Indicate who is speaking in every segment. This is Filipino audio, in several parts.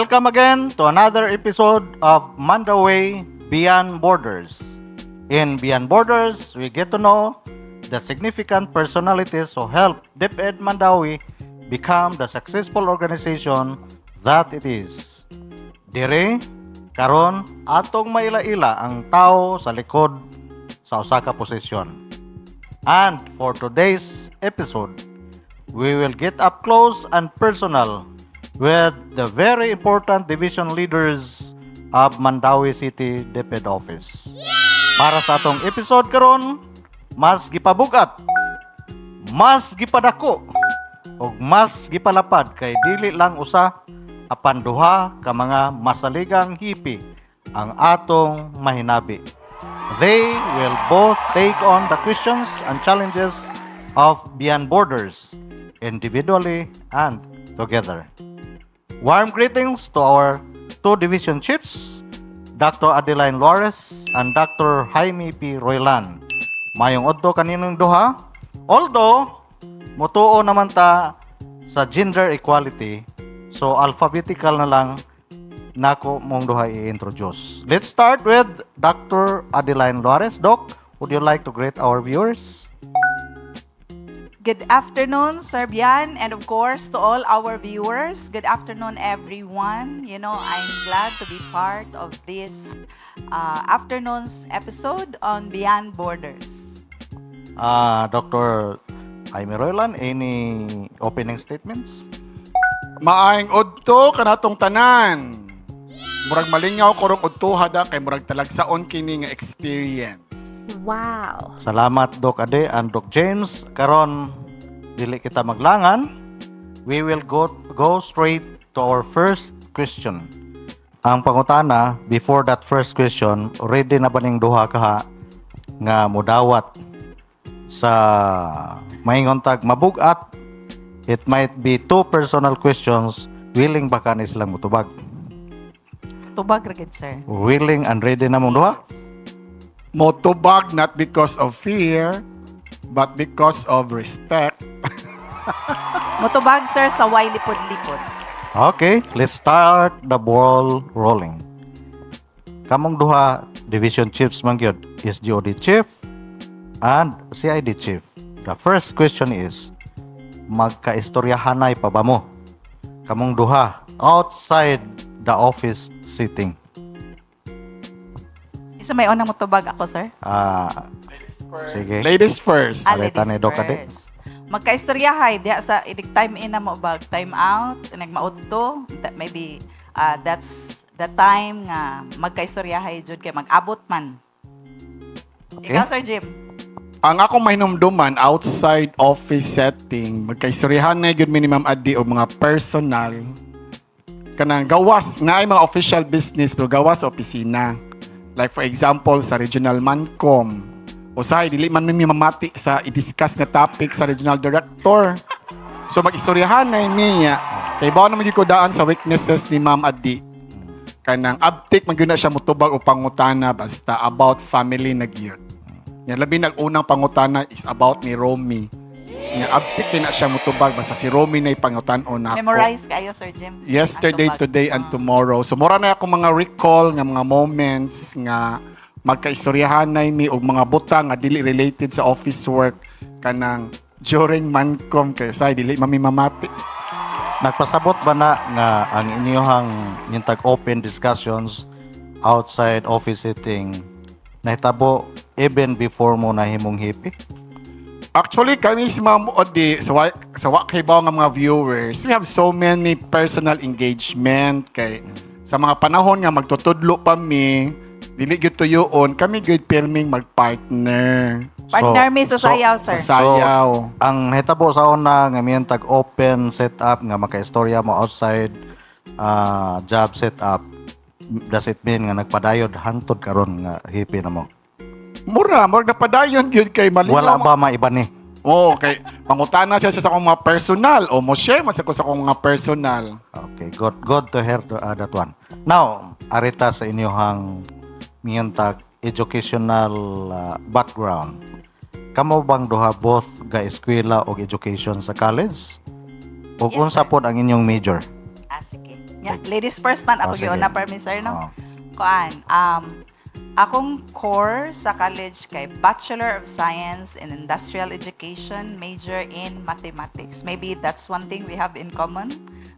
Speaker 1: Welcome again to another episode of Mandaway Beyond Borders. In Beyond Borders, we get to know the significant personalities who helped DepEd Mandawi become the successful organization that it is. Dire, karon atong maila-ila ang tao sa likod sa usa ka posisyon. And for today's episode, we will get up close and personal with the very important division leaders of Mandawi City DepEd Office. Para sa atong episode karon, mas gipabugat, mas gipadako, ug mas gipalapad kay dili lang usa apan duha ka mga masaligang hipi ang atong mahinabi. They will both take on the questions and challenges of Beyond Borders, individually and together. Warm greetings to our two division chiefs, Dr. Adeline Flores and Dr. Jaime P. Roylan. Mayong odto kaninong duha. Although, mutuo naman ta sa gender equality, so alphabetical na lang nako mong duha i-introduce. Let's start with Dr. Adeline Flores. Doc, would you like to greet our viewers?
Speaker 2: Good afternoon, Sir Bian, and of course to all our viewers. Good afternoon, everyone. You know, I'm glad to be part of this afternoon's episode on Beyond Borders.
Speaker 1: Dr. Jaime Roylan, any opening statements?
Speaker 3: Maayong udto kanatong tanan. Murag malingaw korong udto hada kay murag talagsaon kini nga experience.
Speaker 4: Wow.
Speaker 1: Salamat Doc Ade and Doc James. Karon dili kita maglangan. We will go straight to our first question. Ang pangutana, before that first question, ready na ba ning duha ka nga mudawat sa maingon tag mabugat? It might be two personal questions. Willing ba ka ni silang mutubag?
Speaker 2: Tubag ragid, sir.
Speaker 1: Willing and ready na mong duha?
Speaker 3: Motobag not because of fear, but because of respect.
Speaker 2: Mutubag, sir, sa way lipod-lipod.
Speaker 1: Okay, let's start the ball rolling. Kamong duha division chiefs man gyud, SGOD chief and CID chief. The first question is, magkaistoryahanay pa ba mo? Kamong duha outside the office sitting.
Speaker 2: Isa may unang mutubag ako, sir.
Speaker 1: Sige.
Speaker 3: Ladies first.
Speaker 1: Aleta ni Doc Ade.
Speaker 2: first. Magkaistoryahay diya sa idig time in na mo bag time out, nagmaudto, maybe that's the time nga magkaistoryahay jud kay mag-abot man.
Speaker 1: Okay.
Speaker 2: Ikaw, Sir Jim.
Speaker 3: Ang akong mahinumduman outside office setting, magkaistoryahan na gyud minimum adi o mga personal kanang gawas na ay mga official business pero gawas sa opisina. Like for example sa Regional Mancom, usahay dili man mi mamati sa i-discuss nga topic sa regional director. So mag-istoryahan na niya. Kay bawo naman gyud ko daan sa weaknesses ni Ma'am Adi. Kanang uptick man gyud na siya mutubag o pangutana basta about family na gyud. Nya labi nag-unang pangutana is about ni Romy. Nya uptick kay na siya mutubag basta si Romy na ipangutan-on nako.
Speaker 2: Memorize kayo, Sir Jim.
Speaker 3: Yesterday,
Speaker 2: Ang tubag.
Speaker 3: today, and tomorrow. So, mura na ako mga recall nga mga moments nga magkaistoryahan na mi og mga butang nga dili related sa office work kanang during Mancom kay say dili mamimamati.
Speaker 1: Nagpasabot ba na nga ang inyong yung open discussions outside office sitting nahitabo even before mo nahimong hipi?
Speaker 3: Actually, kami si Ma'am Odi, sa wakibaw nga mga viewers, we have so many personal engagement kay sa mga panahon nga magtutudlo pa mi, dili gyud tuyoon, kami gyud pirming magpartner.
Speaker 2: Partner mi sa sayaw, sir.
Speaker 3: Sa sayaw.
Speaker 1: Ang nahitabo sa una nga miyan open setup nga makaistorya mo outside job setup, does it mean nga nagpadayod hangtod karon nga hipi na mo?
Speaker 3: Mura napadayon gyud kay malinaw.
Speaker 1: Wala ba maiba ni?
Speaker 3: Oo, okay. Pangutana siya sa akong mga personal o mo share mas ako sa akong mga personal.
Speaker 1: Okay, good to hear that one. Now, arita sa inyong miyan educational background. Kamo bang duha both ga eskwela o education sa college? O
Speaker 2: Yes,
Speaker 1: unsa
Speaker 2: sir.
Speaker 1: pod ang inyong major?
Speaker 2: Sige. Yeah, ladies first man, ako
Speaker 1: sige.
Speaker 2: yun na permi, sir, no?
Speaker 1: Oh.
Speaker 2: Kuan, akong core sa college kay Bachelor of Science in Industrial Education, major in Mathematics. Maybe that's one thing we have in common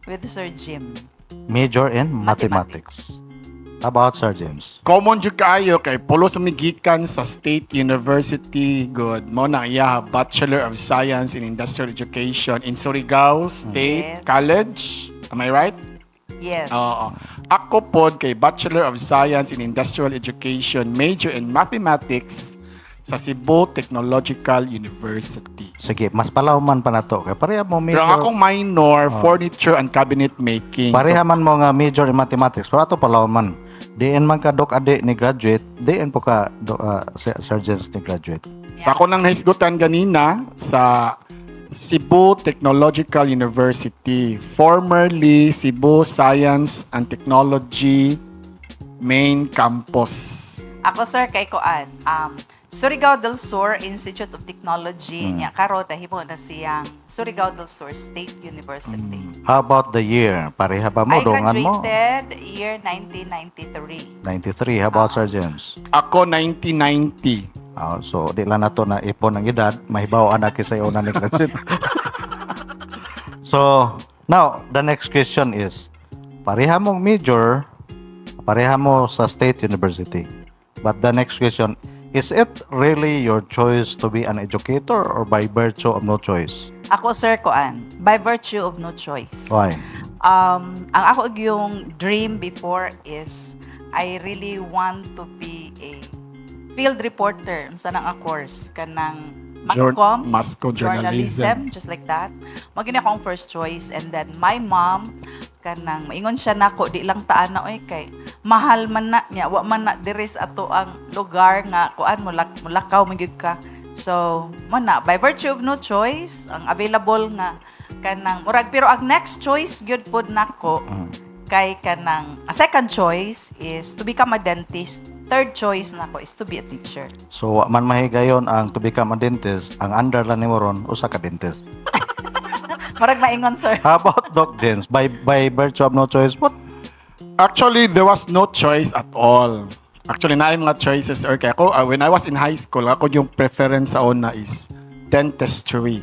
Speaker 2: with Sir Jim.
Speaker 1: Major in mathematics. How about Sir James?
Speaker 3: Common jud kaayo kay pulos sumigikan sa State University good mo na iya Bachelor of Science in Industrial Education in Surigao State
Speaker 2: Yes.
Speaker 3: College. Am I right?
Speaker 2: Yes.
Speaker 3: Oo. Ako pod kay Bachelor of Science in Industrial Education, major in Mathematics sa Cebu Technological University.
Speaker 1: Sige, mas palawman pa na to. Kaya pareha mo
Speaker 3: Pero
Speaker 1: major.
Speaker 3: akong minor, furniture and cabinet making.
Speaker 1: Pareha man mo nga major in mathematics. Pero ato palawman. Diin man ka dok ade ni graduate, diin po ka sergeants ni graduate.
Speaker 3: Sa ako nang nahisgutan ganina sa Cebu Technological University, formerly Cebu Science and Technology Main Campus.
Speaker 2: Ako, sir, kay Koan. Surigao del Sur Institute of Technology niya karo nahimo na siyang Surigao del Sur State University.
Speaker 1: How about the year? Pareha ba mo?
Speaker 2: I
Speaker 1: Dongan mo?
Speaker 2: graduated year 1993.
Speaker 1: 93. How about Sir James?
Speaker 3: Ako 1990.
Speaker 1: So, di lang na to na ipon ng edad. Mahibaw anak sa iyo na ni graduate. So, now, the next question is, pareha mong major, pareha mo sa State University. But the next question, is it really your choice to be an educator or by virtue of no choice?
Speaker 2: Ako, sir, Koan, by virtue of no choice.
Speaker 1: Why?
Speaker 2: Ang ako yung dream before is I really want to be a field reporter sa nang a course kanang
Speaker 3: Mascom journalism.
Speaker 2: just like that. Magini akong first choice, and then my mom kanang maingon siya nako di lang taan na oy kay mahal man na niya wa man na diris ato ang lugar nga kuan mulakaw magyud ka. So mo na by virtue of no choice ang available nga kanang murag, pero ang next choice gyud pod nako kay kanang a second choice is to become a dentist. Third choice nako is to be a teacher.
Speaker 1: So, wa man mahigayon ang to become a dentist, ang under lang ni mo ron, usa ka dentist.
Speaker 2: Murag maingon, sir.
Speaker 1: How about Doc James? By virtue of no choice, what?
Speaker 3: Actually, there was no choice at all. Actually, naay mga choices. Or kaya ako, when I was in high school, ako yung preference sa una is dentistry.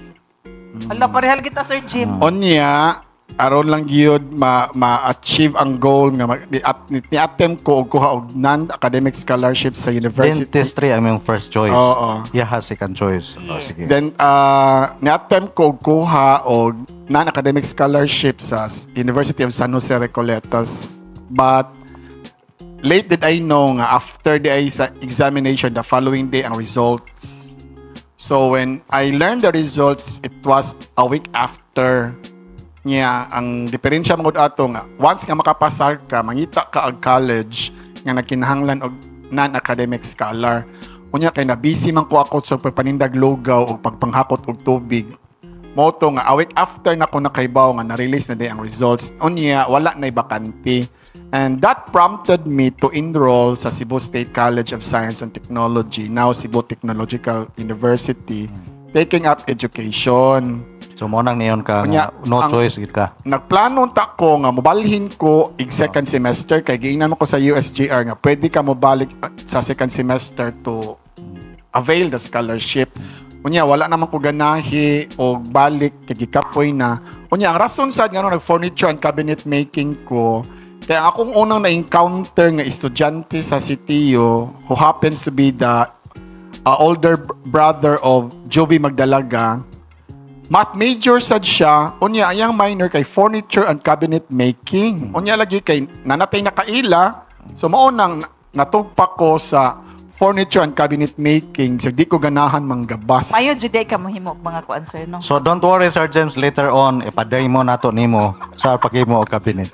Speaker 2: Hala, parehal kita, Sir Jim.
Speaker 3: Onya, aron lang gyud ma-achieve ang goal nga ni-attempt ko og kuha og non-academic scholarship sa university.
Speaker 1: Dentistry ang yung first choice.
Speaker 3: Oo.
Speaker 1: Yaha second choice.
Speaker 2: Yes.
Speaker 1: Sige.
Speaker 3: Then ni-attempt ko og kuha og non-academic scholarship sa University of San Jose Recoletos. But late did I know nga after the sa examination the following day ang results. So when I learned the results, it was a week after niya. Ang diferensya mo ato nga once nga makapasar ka, mangita ka og college nga nagkinahanglan og non-academic scholar. Unya kay na busy man ko ako sa pagpanindag lugaw og pagpanghakot og tubig. Moto nga a week after na ko nakaibaw nga na-release na day ang results. Unya wala na bakante. And that prompted me to enroll sa Cebu State College of Science and Technology, now Cebu Technological University, taking up education.
Speaker 1: So, mo nang niyon ka,
Speaker 3: Kunya,
Speaker 1: nga, no
Speaker 3: ang-
Speaker 1: choice gid ka.
Speaker 3: Nagplano ta ko nga mobalhin ko ig second semester kay giingnan mo ko sa USJR nga pwede ka mobalik sa second semester to avail the scholarship. Unya wala naman ko ganahi o balik kay gikapoy na. Unya ang rason sad nga nag furniture and cabinet making ko kaya akong unang na-encounter nga estudyante sa CTU who happens to be the older brother of Jovi Magdalaga. Math major sad siya, unya ayang minor kay furniture and cabinet making. Unya lagi kay nanatay nakaila. So mao nang natugpa ko sa furniture and cabinet making. So di ko ganahan manggabas.
Speaker 2: Mayo juday ka mohimo og mga kuan, sir, no?
Speaker 1: So, don't worry, Sir James, later on, ipaday mo nato nimo sa paghimo og cabinet.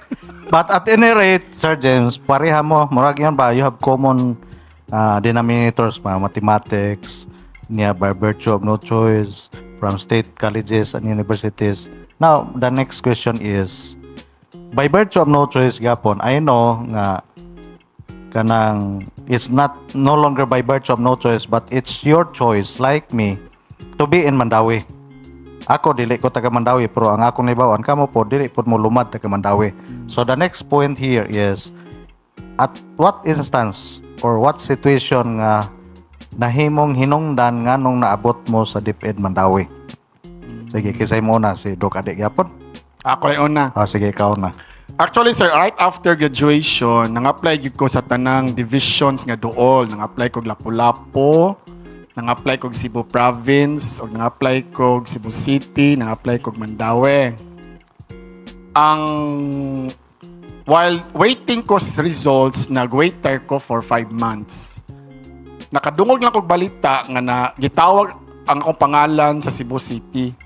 Speaker 1: But at any rate, Sir James, pareha mo, murag yan ba, you have common denominators, mathematics, niya by virtue of no choice, from state colleges and universities. Now, the next question is, by virtue of no choice, gapon, I know nga kanang it's no longer by virtue of no choice, but it's your choice, like me, to be in Mandawi. Ako dili ko taga Mandawi pero ang akong naibawan kamo po dili po mo lumad taga Mandawi. So the next point here is at what instance or what situation nga nahimong hinungdan nganong naabot mo sa DepEd Mandawi? Sige, kisay mo na si Doc Ade gyapon.
Speaker 3: Ako rin una.
Speaker 1: Sige, ikaw na.
Speaker 3: Actually, sir, right after graduation, nang-apply gyud ko sa tanang divisions nga duol. Nang-apply ko Lapu-Lapu, nang-apply ko Cebu Province, o nang-apply ko Cebu City, nang-apply ko Mandawi. While waiting ko sa results, nag-waiter ko for 5 months. Nakadungog lang kog balita nga na gitawag ang akong pangalan sa Cebu City.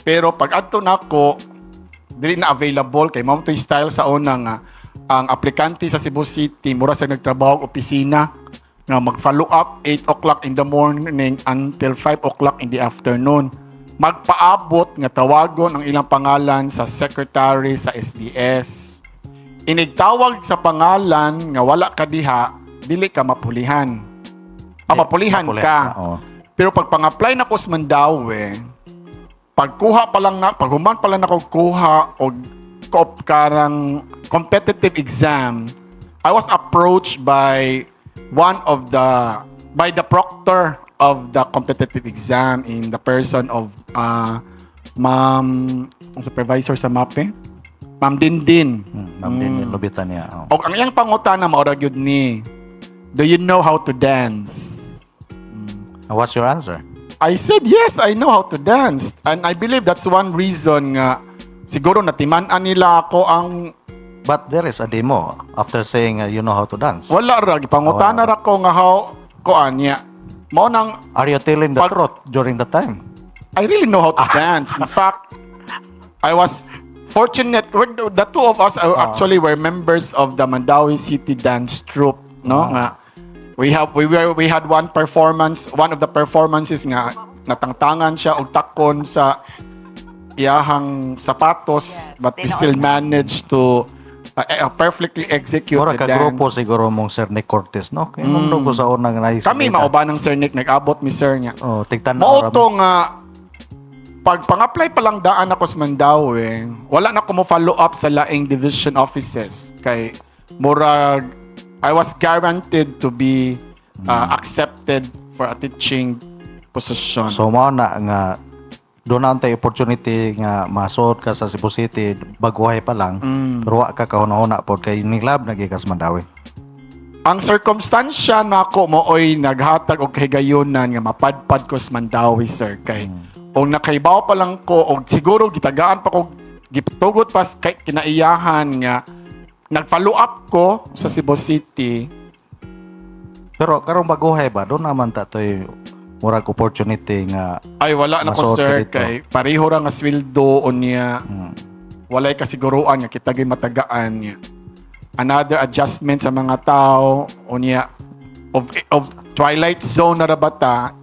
Speaker 3: Pero pag adto nako, dili na available kay mao toy style sa una nga ang aplikante sa Cebu City mura sa nagtrabaho og opisina nga mag-follow up 8 o'clock in the morning until 5 o'clock in the afternoon. Magpaabot nga tawagon ang ilang pangalan sa secretary sa SDS. Inigtawag sa pangalan nga wala ka diha, dili ka mapulihan. Mapulihan ka.
Speaker 1: Oo.
Speaker 3: Pero pag pang-apply na ko sa Mandawi, pagkuha pa lang na, paghuman pa lang ako kuha o karang competitive exam, I was approached by the proctor of the competitive exam in the person of Ma'am, ang supervisor sa MAPE, Ma'am Dindin.
Speaker 1: Ma'am din lubitan niya.
Speaker 3: O ang iyang pangutana maura gyud ni, do you know how to dance?
Speaker 1: What's your answer?
Speaker 3: I said, yes, I know how to dance. And I believe that's one reason nga siguro natiman-an nila ako ang
Speaker 1: But there is a demo after saying you know how to dance.
Speaker 3: wala ra gipangutana ra ko nga how ko anya. Mao nang
Speaker 1: Are you telling the
Speaker 3: Pag-
Speaker 1: truth during the time?
Speaker 3: I really know how to dance. In fact, I was fortunate. The two of us actually were members of the Mandawi City Dance Troupe, no? Nga we had one of the performances nga natangtangan siya og takon sa iyahang sapatos,
Speaker 2: Yes,
Speaker 3: but we still managed to perfectly execute
Speaker 1: Mura
Speaker 3: the
Speaker 1: ka grupo
Speaker 3: dance.
Speaker 1: siguro mong Sir Nick Cortez, no? Kaya nung ko sa unang nais.
Speaker 3: Kami mauba ng Sir Nick, nag-abot mi Sir niya.
Speaker 1: Oh, tigtan
Speaker 3: Mao to nga pag pang-apply pa lang daan ako sa Mandawi, wala na ko mo follow up sa laing division offices kay murag I was guaranteed to be accepted for a teaching position.
Speaker 1: So mao na nga doon na tayo opportunity nga masod ka sa Cebu City baguhay pa lang. Pero wa ka kahuna-huna pod kay niglab nagikas Mandawi.
Speaker 3: Ang circumstansya nako mooy naghatag og kahigayunan nga mapadpad ko sa Mandawi, sir, kay og nakaibaw pa lang ko og siguro gitagaan pa ko gitugot pas kay kinaiyahan nga nag-follow up ko sa Cebu City.
Speaker 1: Pero karong baguhay ba doon naman tatoy murag opportunity nga
Speaker 3: Ay wala na ko,
Speaker 1: Masuot ka
Speaker 3: sir,
Speaker 1: dito.
Speaker 3: kay pareho ra nga sweldo unya. Walay kasiguruan nga kitagay matagaan niya. Another adjustment sa mga tao unya of twilight zone na rabata.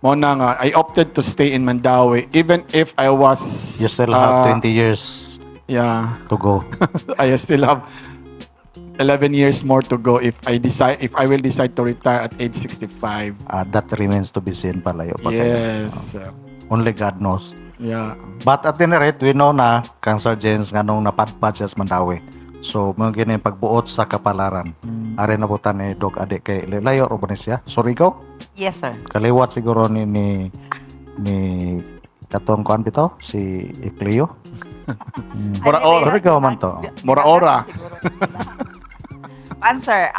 Speaker 3: Mo na nga I opted to stay in Mandawi even if I was
Speaker 1: you still have 20 years
Speaker 3: yeah,
Speaker 1: to go.
Speaker 3: I still have 11 years more to go if I will decide to retire at age 65.
Speaker 1: That remains to be seen palayo pa kayo.
Speaker 3: Yes.
Speaker 1: Only God knows.
Speaker 3: Yeah.
Speaker 1: But at any rate, we know na kang Sir James nga nung napadpad siya sa Mandawi. So, mga ganyan pagbuot sa kapalaran. Are na butan ni Doc Ade kay layo ro ba ni siya? Surigao?
Speaker 2: Yes, sir.
Speaker 1: Kaliwat siguro ni katong kuan bitaw si Ecleo.
Speaker 3: Mura ora.
Speaker 1: Surigao man to.
Speaker 3: Mura ora.
Speaker 2: Answer,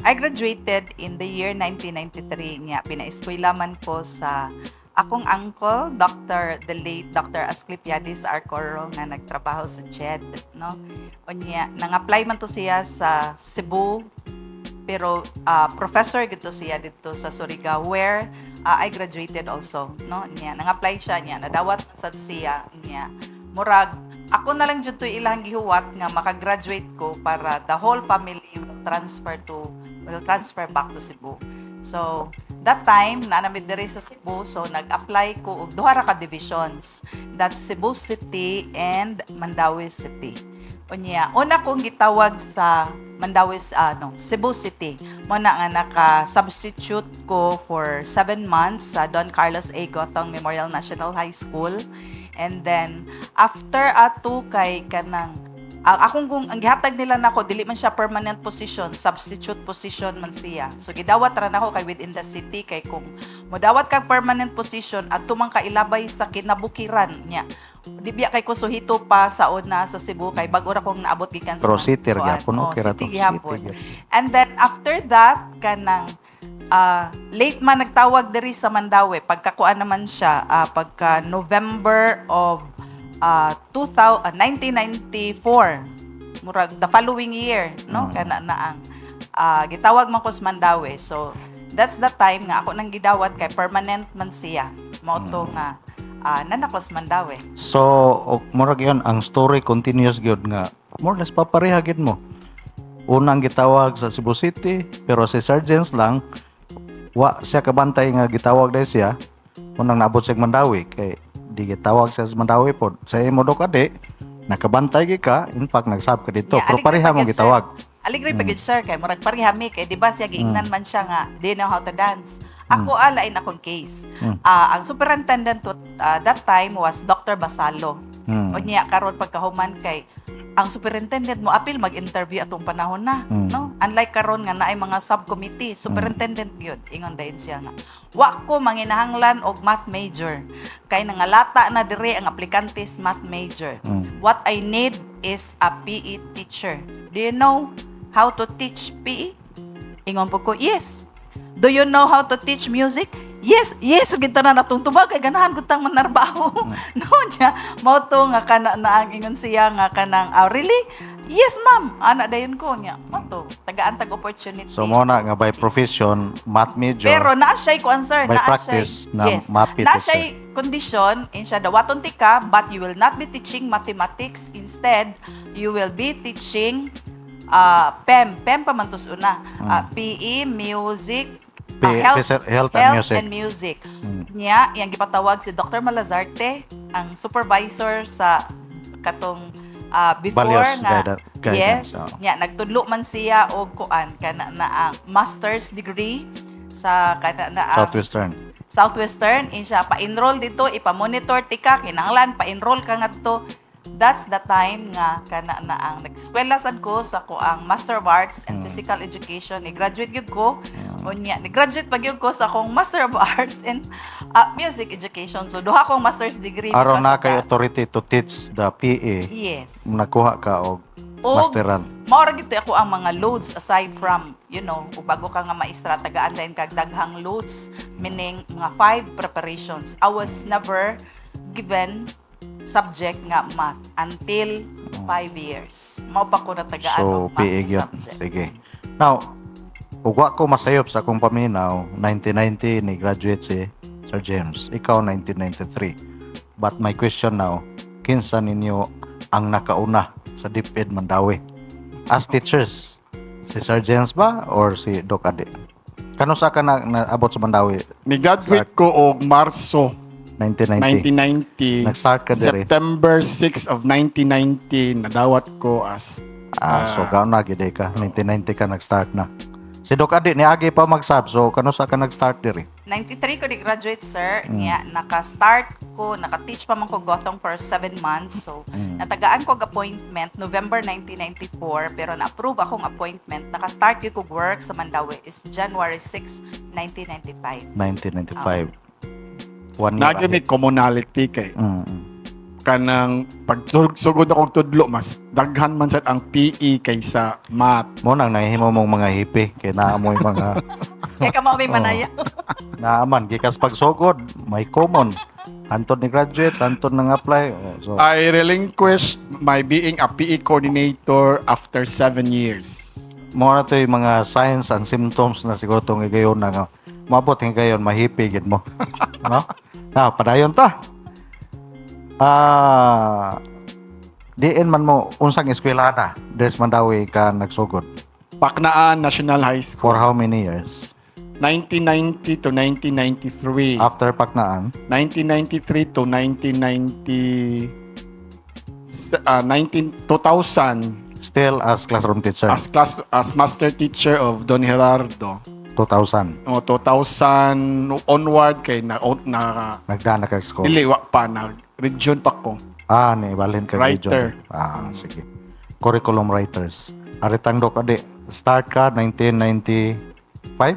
Speaker 2: I graduated in the year 1993 nga. Pina-eskwela man ko sa akong uncle, the late Dr. Asclepiades Arcoro nga nagtrabaho sa CHED, no? Unya, nang-apply man to siya sa Cebu, pero professor gito siya dito sa Surigao where I graduated also, no? Unya, nang-apply siya niya, nadawat sa siya niya. Murag ako na lang jud to ilang gihuwat nga makagraduate ko para the whole family will transfer back to Cebu. So, that time, naanamid diri sa Cebu, so nag-apply ko og duha ra ka divisions. That's Cebu City and Mandawi City. Unya, una kong gitawag sa Mandawi Cebu City. Mo na nga naka-substitute ko for 7 months sa Don Carlos A. Gotong Memorial National High School. And then after ato kay kanang ang gihatag nila nako dili man siya permanent position, substitute position man siya. So gidawat ra nako kay within the city kay kung modawat kag permanent position adto man kailabay sa kinabukiran niya. Di biya kay kusuhito pa sa una sa Cebu kay bag ora kong naabot gikan sa
Speaker 1: Pero city ra
Speaker 2: kuan.
Speaker 1: gyapon, no? Kira to,
Speaker 2: City gyapon.
Speaker 1: city
Speaker 2: And then after that kanang late man nagtawag diri sa Mandawi pagkakuan naman siya pagka November of 1994 murag the following year no kana na ang gitawag man ko sa Mandawi. So that's the time nga ako nang gidawat kay permanent man siya mao to nga nanakos Mandawi.
Speaker 1: So, murag yun, ang story continuous gyud nga more or less papareha gyud mo. Unang gitawag sa Cebu City, pero si Sergeants lang wa siya kabantay nga gitawag dahil siya. Unang naabot siya Mandawi kay di gitawag siya sa Mandawi pod. Sa imo do kadi nakabantay gyud ka, in fact nagsab ka dito.
Speaker 2: Yeah,
Speaker 1: Pero
Speaker 2: aligre
Speaker 1: pareha
Speaker 2: pa
Speaker 1: mo
Speaker 2: gyud,
Speaker 1: gitawag.
Speaker 2: Aligre pa gyud sir kay murag pareha mi kay di ba siya giingnan man siya nga they know how to dance. Ako alain akong case. Ang superintendent that time was Dr. Basalo. Unya karon pagkahuman kay ang superintendent mo apil mag-interview atong panahon na, no? Unlike karon nga naay mga subcommittee, superintendent gyud ingon dayon siya nga. Wa ko manginahanglan og math major kay nangalata na diri ang aplikantes math major. What I need is a PE teacher. Do you know how to teach PE? Ingon po ko, yes. Do you know how to teach music? Yes, kita na natong tubag kay ganahan gud tang manarbaho. No niya, mao to nga kana na ang ingon siya nga kanang really? Yes, ma'am. Ana dayon ko niya. Mao to, tagaan tag opportunity.
Speaker 1: So mo na nga by profession, math major.
Speaker 2: Pero naa siya answer,
Speaker 1: by
Speaker 2: naa
Speaker 1: practice
Speaker 2: siya.
Speaker 1: na
Speaker 2: Yes.
Speaker 1: math
Speaker 2: Naa
Speaker 1: teacher.
Speaker 2: siya condition in siya dawaton tika but you will not be teaching mathematics, instead you will be teaching PEM pa man tus una. PE, music,
Speaker 1: health and music.
Speaker 2: Niya, yang gipatawag si Dr. Malazarte, ang supervisor sa katong before
Speaker 1: Values
Speaker 2: nga
Speaker 1: guidance.
Speaker 2: yes, niya nagtudlo man siya og kuan kana na ang master's degree sa kana na ang Southwestern in siya pa-enroll dito, ipa-monitor tika kinahanglan pa-enroll ka ngadto. That's the time nga kana na ang nag-eskwela sad ko sa ko ang Master of Arts and Physical Education. Ni-graduate gyud ko. Unya, ni-graduate pa gyud ko sa akong Master of Arts in Music Education. So duha akong master's degree.
Speaker 1: Aron
Speaker 2: because
Speaker 1: na
Speaker 2: of
Speaker 1: kay
Speaker 2: that.
Speaker 1: authority to teach the PE.
Speaker 2: Yes.
Speaker 1: Nakuha ka og masteran.
Speaker 2: Mao ra gito ako ang mga loads aside from, ug bago ka nga maestra tagaan dayon kag daghang loads, meaning mga 5 preparations. I was never given subject nga math until 5 years. Mao pa ko natagaan
Speaker 1: So,
Speaker 2: og math
Speaker 1: PE
Speaker 2: nga
Speaker 1: yun.
Speaker 2: subject.
Speaker 1: Sige. Now, ug wa ko masayop sa akong paminaw, 1990 ni graduate si Sir James. Ikaw 1993. But my question now, kinsa ninyo ang nakauna sa DepEd Mandawi? As teachers, si Sir James ba or si Doc Ade? Kano sa ka na abot sa Mandawi?
Speaker 3: Ni-graduate ko og Marso
Speaker 1: 1990.
Speaker 3: 1990.
Speaker 1: Nag-start ka diri.
Speaker 3: September 6 of 1990, nadawat ko as
Speaker 1: So gaon na gid ka. 1990 ka nag-start na. Si Doc Ade ni agi pa mag-sub. So kano sa ka nag-start diri?
Speaker 2: 93 ko ni-graduate, sir. Niya, naka-start ko, naka-teach pa man ko Gothong for 7 months. So, natagaan ko appointment November 1994, pero na-approve akong appointment. Naka-start ko work sa Mandawi is January 6, 1995.
Speaker 1: 1995. 1 year
Speaker 3: Naging
Speaker 1: ahead.
Speaker 3: commonality kay kanang pagsugod akong tudlo mas daghan man sad ang PE kaysa math.
Speaker 1: Mo nang nahimo mong mga hipi kay naa mo yung mga
Speaker 2: Kaya ka mo may manaya.
Speaker 1: naaman gikas pagsugod may common. Antod ni graduate, antod nang apply. So
Speaker 3: I relinquished my being a PE coordinator after 7 years.
Speaker 1: mo na to yung mga signs and symptoms na siguro tong igayon na nga mabot higayon mahipi gid mo. No? Na padayon ta. Diin man mo unsang eskwelahan Des Mandawi ka nagsugod.
Speaker 3: Paknaan National High School.
Speaker 1: For how many years?
Speaker 3: 1990 to 1993.
Speaker 1: After Paknaan,
Speaker 3: 1993 to 1997. 2000
Speaker 1: Still as classroom teacher.
Speaker 3: as master teacher of Don Gerardo.
Speaker 1: 2000.
Speaker 3: 2000 onward kay na
Speaker 1: Nagdana ka school.
Speaker 3: dili wa pa na region pa ko.
Speaker 1: Ni balhin ka
Speaker 3: Writer.
Speaker 1: region. Sige. Curriculum writers. Aritang dok adi. Start ka 1995?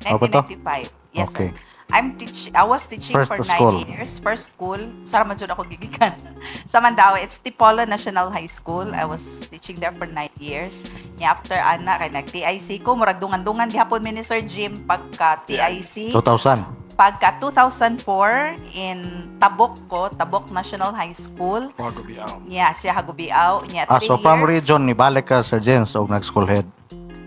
Speaker 1: Ano ba to?
Speaker 2: 1995. Yes,
Speaker 1: Okay.
Speaker 2: sir. I was teaching
Speaker 1: First
Speaker 2: for 9
Speaker 1: school.
Speaker 2: years. First school. Sara man jud ako gigikan. Sa Mandaue, it's Tipolo National High School. I was teaching there for 9 years. After ana kay nag-TIC ko, murag dungan-dungan gihapon mi ni Sir Jim pagka TIC.
Speaker 1: 2000.
Speaker 2: Pagka 2004 in Tabok National High School.
Speaker 3: Wago biaw.
Speaker 2: Siya hagubiaw.
Speaker 1: So from region ni balik ka Sir James og nag-school head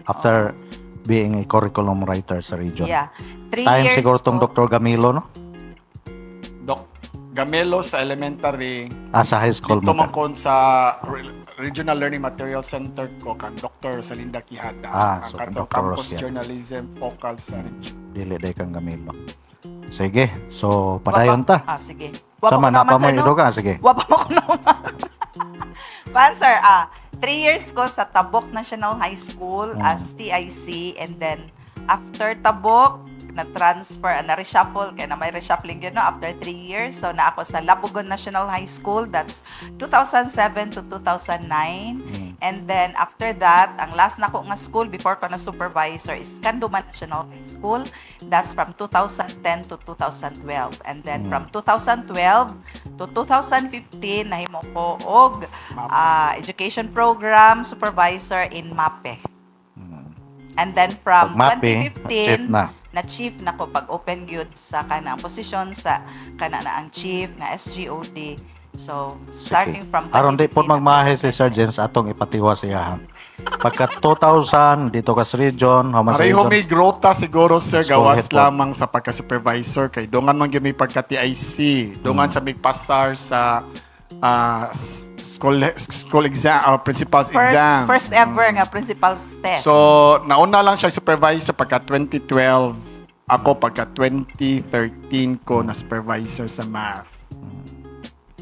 Speaker 1: after being a curriculum writer sa region.
Speaker 2: Yeah. 3
Speaker 1: Time
Speaker 2: years
Speaker 1: siguro tong
Speaker 2: ko.
Speaker 1: Dr. Gamilo, no?
Speaker 3: Doc Gamelo sa elementary.
Speaker 1: Sa high school
Speaker 3: Dito
Speaker 1: mo.
Speaker 3: man kon sa Regional Learning Material Center ko kan Dr. Salinda Quijada.
Speaker 1: So
Speaker 3: ang
Speaker 1: Dr.
Speaker 3: campus
Speaker 1: Rosia.
Speaker 3: journalism focal sa region.
Speaker 1: Dili day kang Gamilo. Sige. So padayon ta.
Speaker 2: Sige.
Speaker 1: Sama na pa mo iduga, sige.
Speaker 2: Wa pa mo ko naman. Sir, 3 years ko sa Tabok National High School as TIC, and then after Tabok, na-transfer, na-reshuffle, kaya na may reshuffling yun, no? After 3 years. So, na ako sa Labugon National High School. That's 2007 to 2009. And then, after that, ang last na ko nga school before ko na supervisor is Canduman National High School. That's from 2010 to 2012. And then, from 2012 to 2015, nahimo ko og education program supervisor in MAPE. And then, from
Speaker 1: Pag MAPE, chief
Speaker 2: 2015,
Speaker 1: na.
Speaker 2: na-chief na ko pag open gyud sa kanang posisyon sa kana na ang chief na SGOD. So, starting from
Speaker 1: Aron di po
Speaker 2: 2015
Speaker 1: magmahe si Sir James atong ipatiwa siya. Pagka 2000 dito ka sa region, haman sa
Speaker 3: Pareho
Speaker 1: region.
Speaker 3: may growth siguro sir
Speaker 1: School
Speaker 3: gawas
Speaker 1: head po.
Speaker 3: lamang sa pagka-supervisor kay dungan man gyud may pagka-TIC, dungan sa may pasar sa school exam, principal's exam.
Speaker 2: First ever nga principal's test.
Speaker 3: So, nauna lang siya supervisor pagka 2012. Ako pagka 2013 ko na supervisor sa math.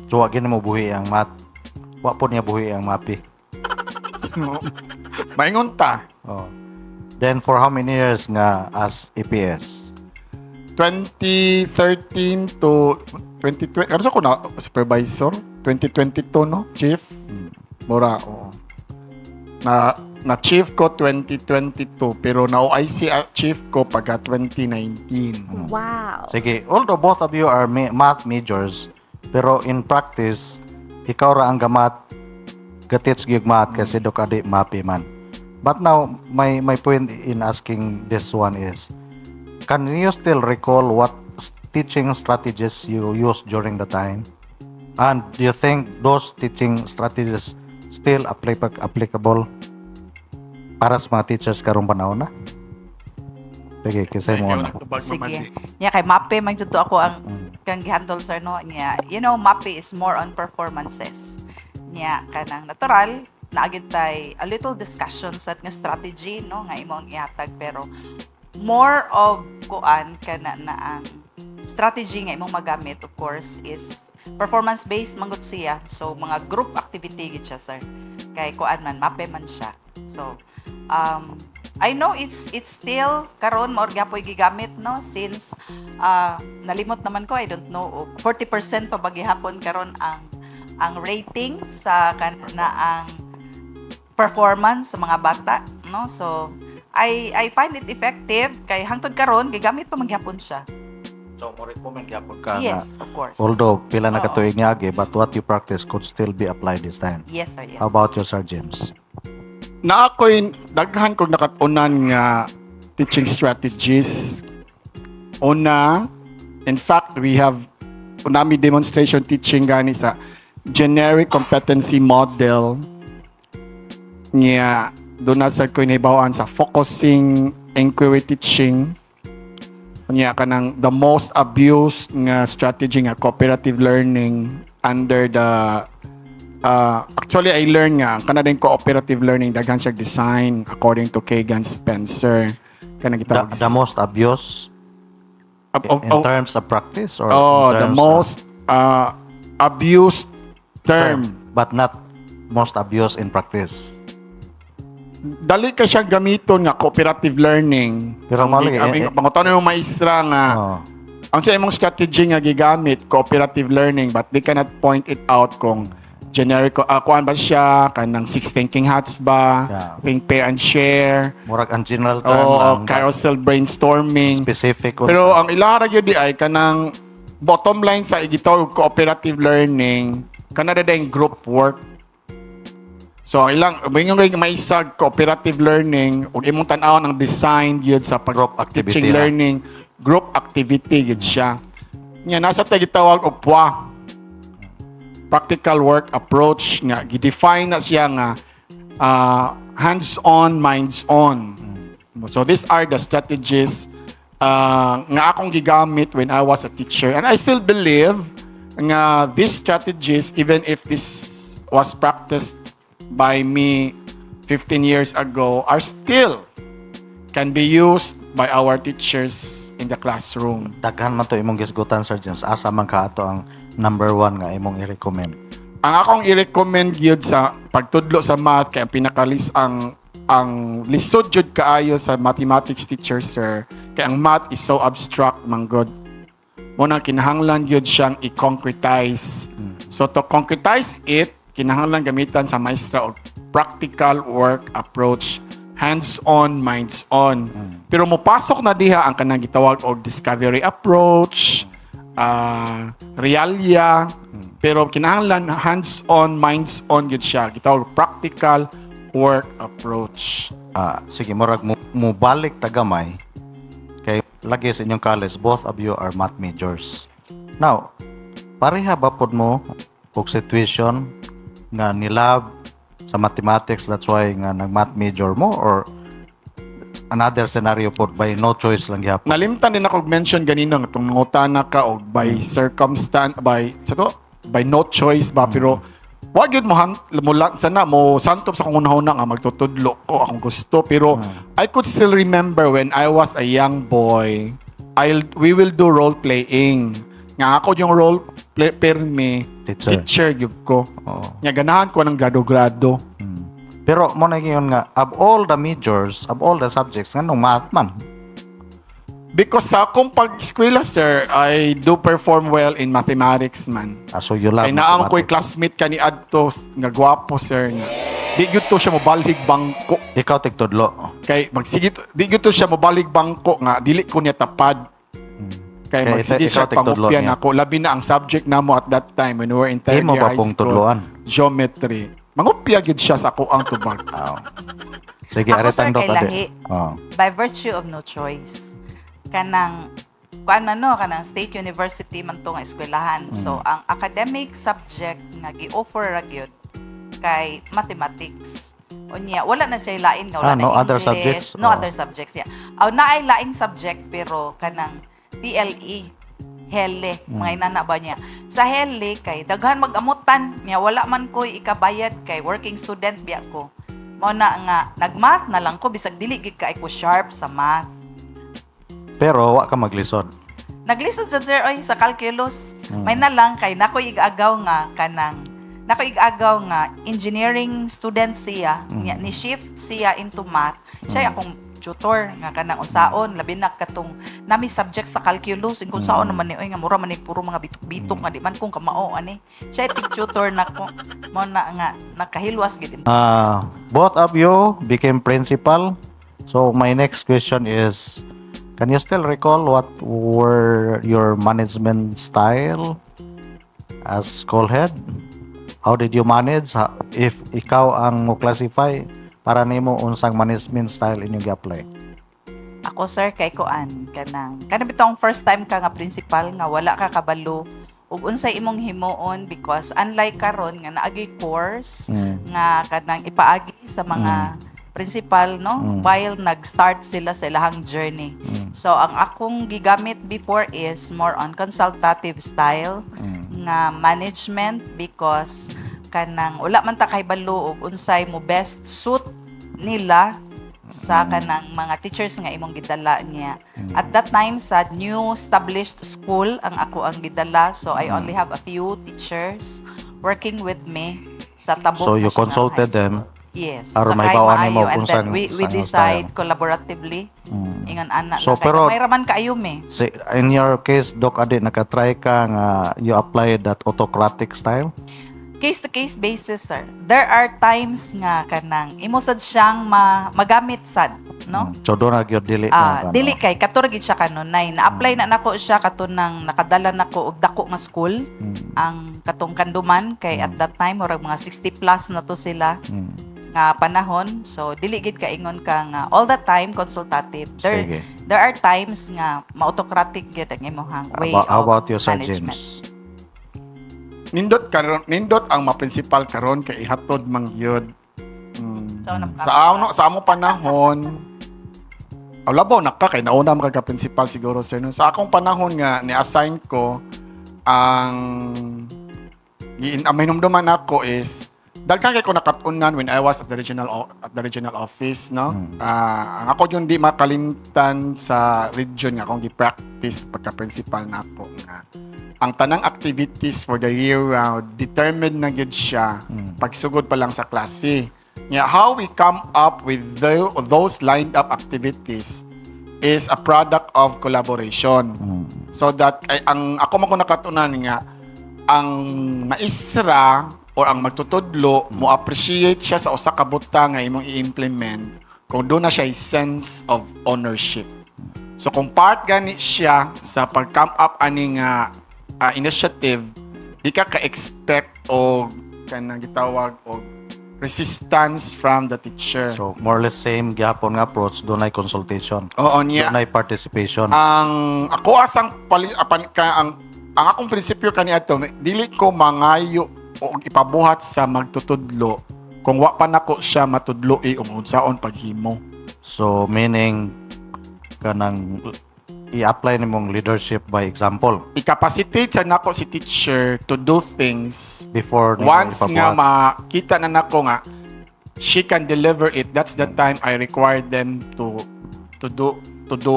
Speaker 1: So, wag mo buhi ang math. Wa po niya buhi ang MAPE.
Speaker 3: Maingon ta.
Speaker 1: Oh. Then, for how many years nga as EPS?
Speaker 3: 2013 to 2020. Ano sa ko na supervisor? 2022, no? Chief? Mura, oo. Na chief ko 2022 pero na OIC chief ko pagka 2019.
Speaker 4: Wow.
Speaker 1: Sige, although both of you are math majors, pero in practice, ikaw ra ang gamat, gatits gyud math kasi do ka di MAPE man. But now, my point in asking this one is, can you still recall what teaching strategies you used during the time? And do you think those teaching strategies still applicable para sa mga teachers karong panahon na? Sige, kisay mo na.
Speaker 2: Sige. Kay MAPE man jud to ako ang kang gihandle sir no niya. You know, MAPE is more on performances. Kanang natural na agad tay a little discussion sa nga strategy no nga imong ihatag, pero more of kuan kana na ang strategy nga imong magamit, of course, is performance based manggod siya. So mga group activity gid siya sir. Kay kuan man MAPE man siya. So I know it's still karon mo gyapon gigamit no, since nalimot naman ko, I don't know, 40% pa ba gihapon karon ang rating sa kana ang performance sa mga bata no. So I find it effective kay hangtod karon gigamit pa magyapon siya.
Speaker 1: So, mo recommend gyapon ka
Speaker 2: Yes,
Speaker 1: na,
Speaker 2: of course.
Speaker 1: although pila na
Speaker 2: Oo.
Speaker 1: katuig nga agi, but what you practice could still be applied this time.
Speaker 2: Yes sir, yes.
Speaker 1: How about you, Sir James?
Speaker 3: Na ako'y daghan kog nakatunan nga teaching strategies. Una, in fact, we have unami demonstration teaching gani sa generic competency model nga doon na sa ko inibawaan sa focusing inquiry teaching. Nya kanang the most abused nga strategy nga cooperative learning under the actually I learned nga kana din cooperative learning daghan siya design according to Kagan Spencer kanang gitawag
Speaker 1: The most abuse in terms of practice or in
Speaker 3: the
Speaker 1: terms
Speaker 3: most abused term
Speaker 1: but not most abused in practice.
Speaker 3: Dali ka siyang gamiton nga cooperative learning.
Speaker 1: Pero mali,
Speaker 3: pangutan yung maestra nga,
Speaker 1: Oh.
Speaker 3: ang sa imong strategy nga gigamit, cooperative learning, but they cannot point it out kung generic, kuan ba siya, kanang six thinking hats ba,
Speaker 1: Yeah.
Speaker 3: think, pair and share,
Speaker 1: Murag ang general term
Speaker 3: o
Speaker 1: lang,
Speaker 3: carousel brainstorming.
Speaker 1: specific.
Speaker 3: Pero ang ilaha yun di ay kanang bottom line sa igitawag cooperative learning, kanada yung group work. So ang ilang may isag cooperative learning ug imong tan-awon ang design gyud sa
Speaker 1: Group activity
Speaker 3: teaching
Speaker 1: na.
Speaker 3: learning, group activity gyud siya. Nya nasa tay gitawag og PWA. Practical work approach nga gidefine na siya nga hands-on, minds-on. So these are the strategies nga akong gigamit when I was a teacher. And I still believe nga these strategies, even if this was practiced by me 15 years ago, are still can be used by our teachers in the classroom.
Speaker 1: Daghan man to imong gisgutan, Sir James. Asa man ka ato ang number 1 nga imong i-recommend?
Speaker 3: Ang akong i-recommend yun sa pagtudlo sa math, kaya ang lisod jud kaayo sa mathematics teacher, sir, kaya ang math is so abstract, manggod. Muna kinahanglan yun siyang i-concretize. So to concretize it, kinahanglan gamitan sa maestra o practical work approach, hands-on, minds-on. Pero mopasok na diha ang kanang gitawag og discovery approach, realia, pero kinahanglan hands-on, minds-on yun siya. Gitawag practical work approach.
Speaker 1: Sige, murag mo balik tagamay kay lagi sa inyong college, both of you are math majors. Now, pareha ba pod mo og situation nga nilab sa mathematics, that's why nga nag-math major mo, or another scenario pod by no choice lang gyapon?
Speaker 3: Nalimtan din ako mention ganina nga kung nangutana ka og by circumstance, by no choice ba, pero wag yun sana mo santop sa kung una nga magtutudlo ko akong gusto, pero I could still remember when I was a young boy, we will do role playing nga ako yung role me teacher yun ko. Nga ganahan ko ng grado-grado.
Speaker 1: Pero mo na yun nga, of all the majors, of all the subjects, nga nung math man.
Speaker 3: Because sa akong pag-eskwela, sir, I do perform well in mathematics, man.
Speaker 1: So you love
Speaker 3: Kaya naang ko'y
Speaker 1: mathematics.
Speaker 3: classmate ka ni Adto, nga gwapo, sir. Nga. Di yun to siya mabalig bangko.
Speaker 1: Ikaw tigtudlo.
Speaker 3: Kay magsigit, di yun to siya mabalig bangko nga, dili ko niya tapad. Kaya
Speaker 1: Kaya
Speaker 3: magsigit
Speaker 1: ikaw
Speaker 3: siya
Speaker 1: tigtudlo
Speaker 3: pangupyan
Speaker 1: niya.
Speaker 3: ako. Labi na ang subject na mo at that time when we were in third
Speaker 1: Imo
Speaker 3: year
Speaker 1: ba
Speaker 3: high
Speaker 1: pong
Speaker 3: school.
Speaker 1: tudloan?
Speaker 3: Geometry. Mangupya gid siya sa ako ang tubag.
Speaker 1: Sige,
Speaker 2: Ako, sir,
Speaker 1: aretando
Speaker 2: kay
Speaker 1: ka
Speaker 2: lahi.
Speaker 1: di.
Speaker 2: By virtue of no choice. Kanang kanang state university man to nga eskwelahan. So ang academic subject nga gi-offer ra gyud kay mathematics. Unya wala na siya lain nga wala
Speaker 1: no
Speaker 2: na
Speaker 1: other
Speaker 2: English,
Speaker 1: subjects?
Speaker 2: no
Speaker 1: Oh.
Speaker 2: other subjects ya. Aw na ay laing subject pero kanang TLE hele mga inana ba niya sa hele kay daghan mag-amutan niya wala man koy ikabayad kay working student biya ko mao na nga nagmath na lang ko bisag dili gid kay ko sharp sa math.
Speaker 1: Pero wa ka maglisod.
Speaker 2: Naglisod sa sir oy sa calculus. May na lang kay nakoy igagaw nga engineering student siya. Nya ni shift siya into math. Siya akong tutor nga kanang unsaon labi na katong nami subject sa calculus kung saon naman ni oy nga mura man ni puro mga bitok-bitok nga di man kung kamao ani. Siya tutor na ko mo na nga nakahilwas gid.
Speaker 1: Both of you became principal. So my next question is, can you still recall what were your management style as school head? How did you manage? If ikaw ang mo classify, para nimo unsang management style inyong gi-apply?
Speaker 2: Ako sir kay koan kanang bitong first time ka nga principal nga wala ka kabalo ug unsay imong himuon because unlike karon nga naagi course nga kanang ipaagi sa mga principal no while nag-start sila sa ilahang journey. So ang akong gigamit before is more on consultative style nga management because kanang wala man ta kay balo og unsay mo best suit nila sa kanang mga teachers nga imong gidala niya. At that time sa new established school ang ako ang gidala so I only have a few teachers working with me sa Tabuk
Speaker 1: So, you
Speaker 2: National
Speaker 1: consulted
Speaker 2: High School.
Speaker 1: them?
Speaker 2: Yes.
Speaker 1: Aron
Speaker 2: Tsaka
Speaker 1: maibawan
Speaker 2: maayo.
Speaker 1: nimo
Speaker 2: And
Speaker 1: kung
Speaker 2: then
Speaker 1: saan-
Speaker 2: we
Speaker 1: saan yung
Speaker 2: decide
Speaker 1: style.
Speaker 2: collaboratively. Ingon anak
Speaker 1: So,
Speaker 2: na
Speaker 1: pero-
Speaker 2: may raman kayo me.
Speaker 1: Si, in your case, Doc Adi, nakatry ka nga you apply that autocratic style?
Speaker 2: Case-to-case basis, sir. There are times nga kanang imosad siyang magamit sad, no?
Speaker 1: So, doon na gyud dili na. ano.
Speaker 2: Dili kay katurgid siya kanunay. Na-apply na nako siya katunang nakadala nako og dako nga school. Ang katong kanduman kay at that time murag mga 60 plus na to sila nga panahon. So dili gid kaingon ka nga all the time consultative.
Speaker 1: Sige.
Speaker 2: There are times nga ma-autocratic gyud ang imong way
Speaker 1: How
Speaker 2: of
Speaker 1: about you, Sir
Speaker 2: management.
Speaker 1: James?
Speaker 3: Nindot ang ma-principal karon kay ihatod mang yun.
Speaker 2: So,
Speaker 3: Sa amo panahon, labaw na ka kay nauna mga ka-principal siguro sir. No? Sa akong panahon nga ni-assign ko ang mainumduman ako is daghan kay ko nakatunan when I was at the regional office, no. Ang ako yung di makalimtan sa region nga akong gi-practice pagka-principal na ako nga ang tanang activities for the year round determined na gyud siya pagsugod pa lang sa klase. Yeah, how we come up with those lined up activities is a product of collaboration. So that ang ako man ko nakatunan nga ang maisra or ang magtutudlo mo appreciate siya sa usa ka buta nga imong i-implement kung doon na siya ay sense of ownership. So kung part gani siya sa pag-come up ani nga initiative, di ka ka-expect o kanang gitawag o resistance from the teacher.
Speaker 1: So, more or less same gyapon nga approach, doon ay consultation.
Speaker 3: Oo niya.
Speaker 1: Doon ay participation.
Speaker 3: Ang ako asang ang akong prinsipyo kaniadto dili ko mangayo o ipabuhat sa magtutudlo kung wa pa nako siya matudloi unsaon paghimo.
Speaker 1: So, meaning, kanang i-apply nimong leadership by example
Speaker 3: I-capacitate sa nako si teacher to do things
Speaker 1: before nimo
Speaker 3: once nga
Speaker 1: ipabuhat.
Speaker 3: makita na nako nga she can deliver it. That's the time I require them to do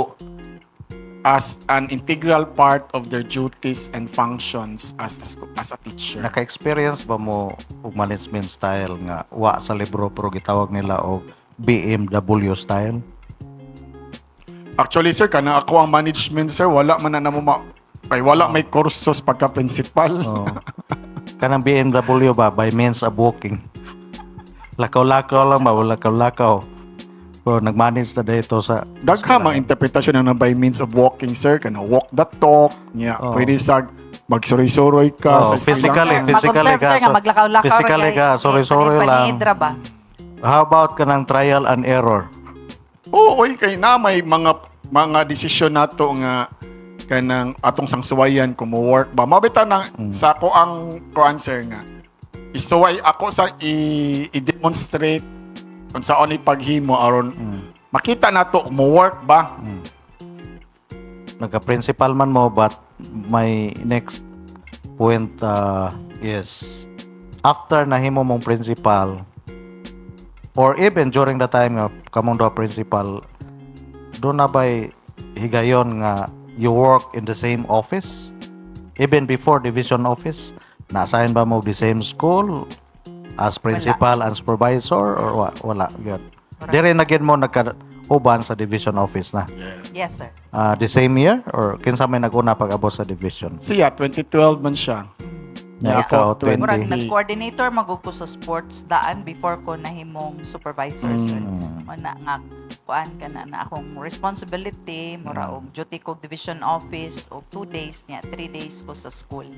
Speaker 3: as an integral part of their duties and functions as a teacher.
Speaker 1: Naka-experience ba mo og management style nga wa sa libro pero gitawag nila og BMW style?
Speaker 3: Actually, sir, kana ako ang management, sir, wala man na namo wala may kursos pagka-principal.
Speaker 1: Oh. Kanang BMW ba by means of walking. Lakaw-lakaw lang ba, lakaw-lakaw. Pero nag-manage na dito sa
Speaker 3: Dagha mang interpretasyon na by means of walking, sir. Kana walk the talk. Niya,
Speaker 1: Oh.
Speaker 3: pwede sa magsuroy-suroy ka sa
Speaker 1: physically,
Speaker 3: eskwelahan.
Speaker 1: physically
Speaker 2: Mag-observe, sir, nga maglakaw-lakaw
Speaker 1: physically ka, sorry lang.
Speaker 2: Panidra ba?
Speaker 1: How about kanang trial and error?
Speaker 3: Oo, kay na may mga desisyon nato nga kanang atong sangsuwayan kung mo work ba. Mabita na sa ako ang answer nga. Isuway ako sa i-demonstrate kung saan ni paghimo aron makita nato kung mo work ba.
Speaker 1: Nagka-principal man mo but my next point is after nahimo mong principal or even during the time nga kamong do principal doon na ba'y higayon nga you work in the same office even before division office na-assign ba mo the same school as principal and supervisor or wala gyud dire na gyud mo nagka-uban sa division office na
Speaker 2: Yes, sir.
Speaker 1: the same year or kinsa may nag-una pag-abot sa division
Speaker 3: Siya 2012 man siya.
Speaker 1: na
Speaker 3: Yeah,
Speaker 1: ikaw
Speaker 3: ako,
Speaker 1: 20
Speaker 2: Murag nag-coordinator magugko sa sports daan before ko nahimong supervisor, sir. Mana nga kuan ka na akong responsibility mura og duty ko division office og 2 days niya 3 days ko sa school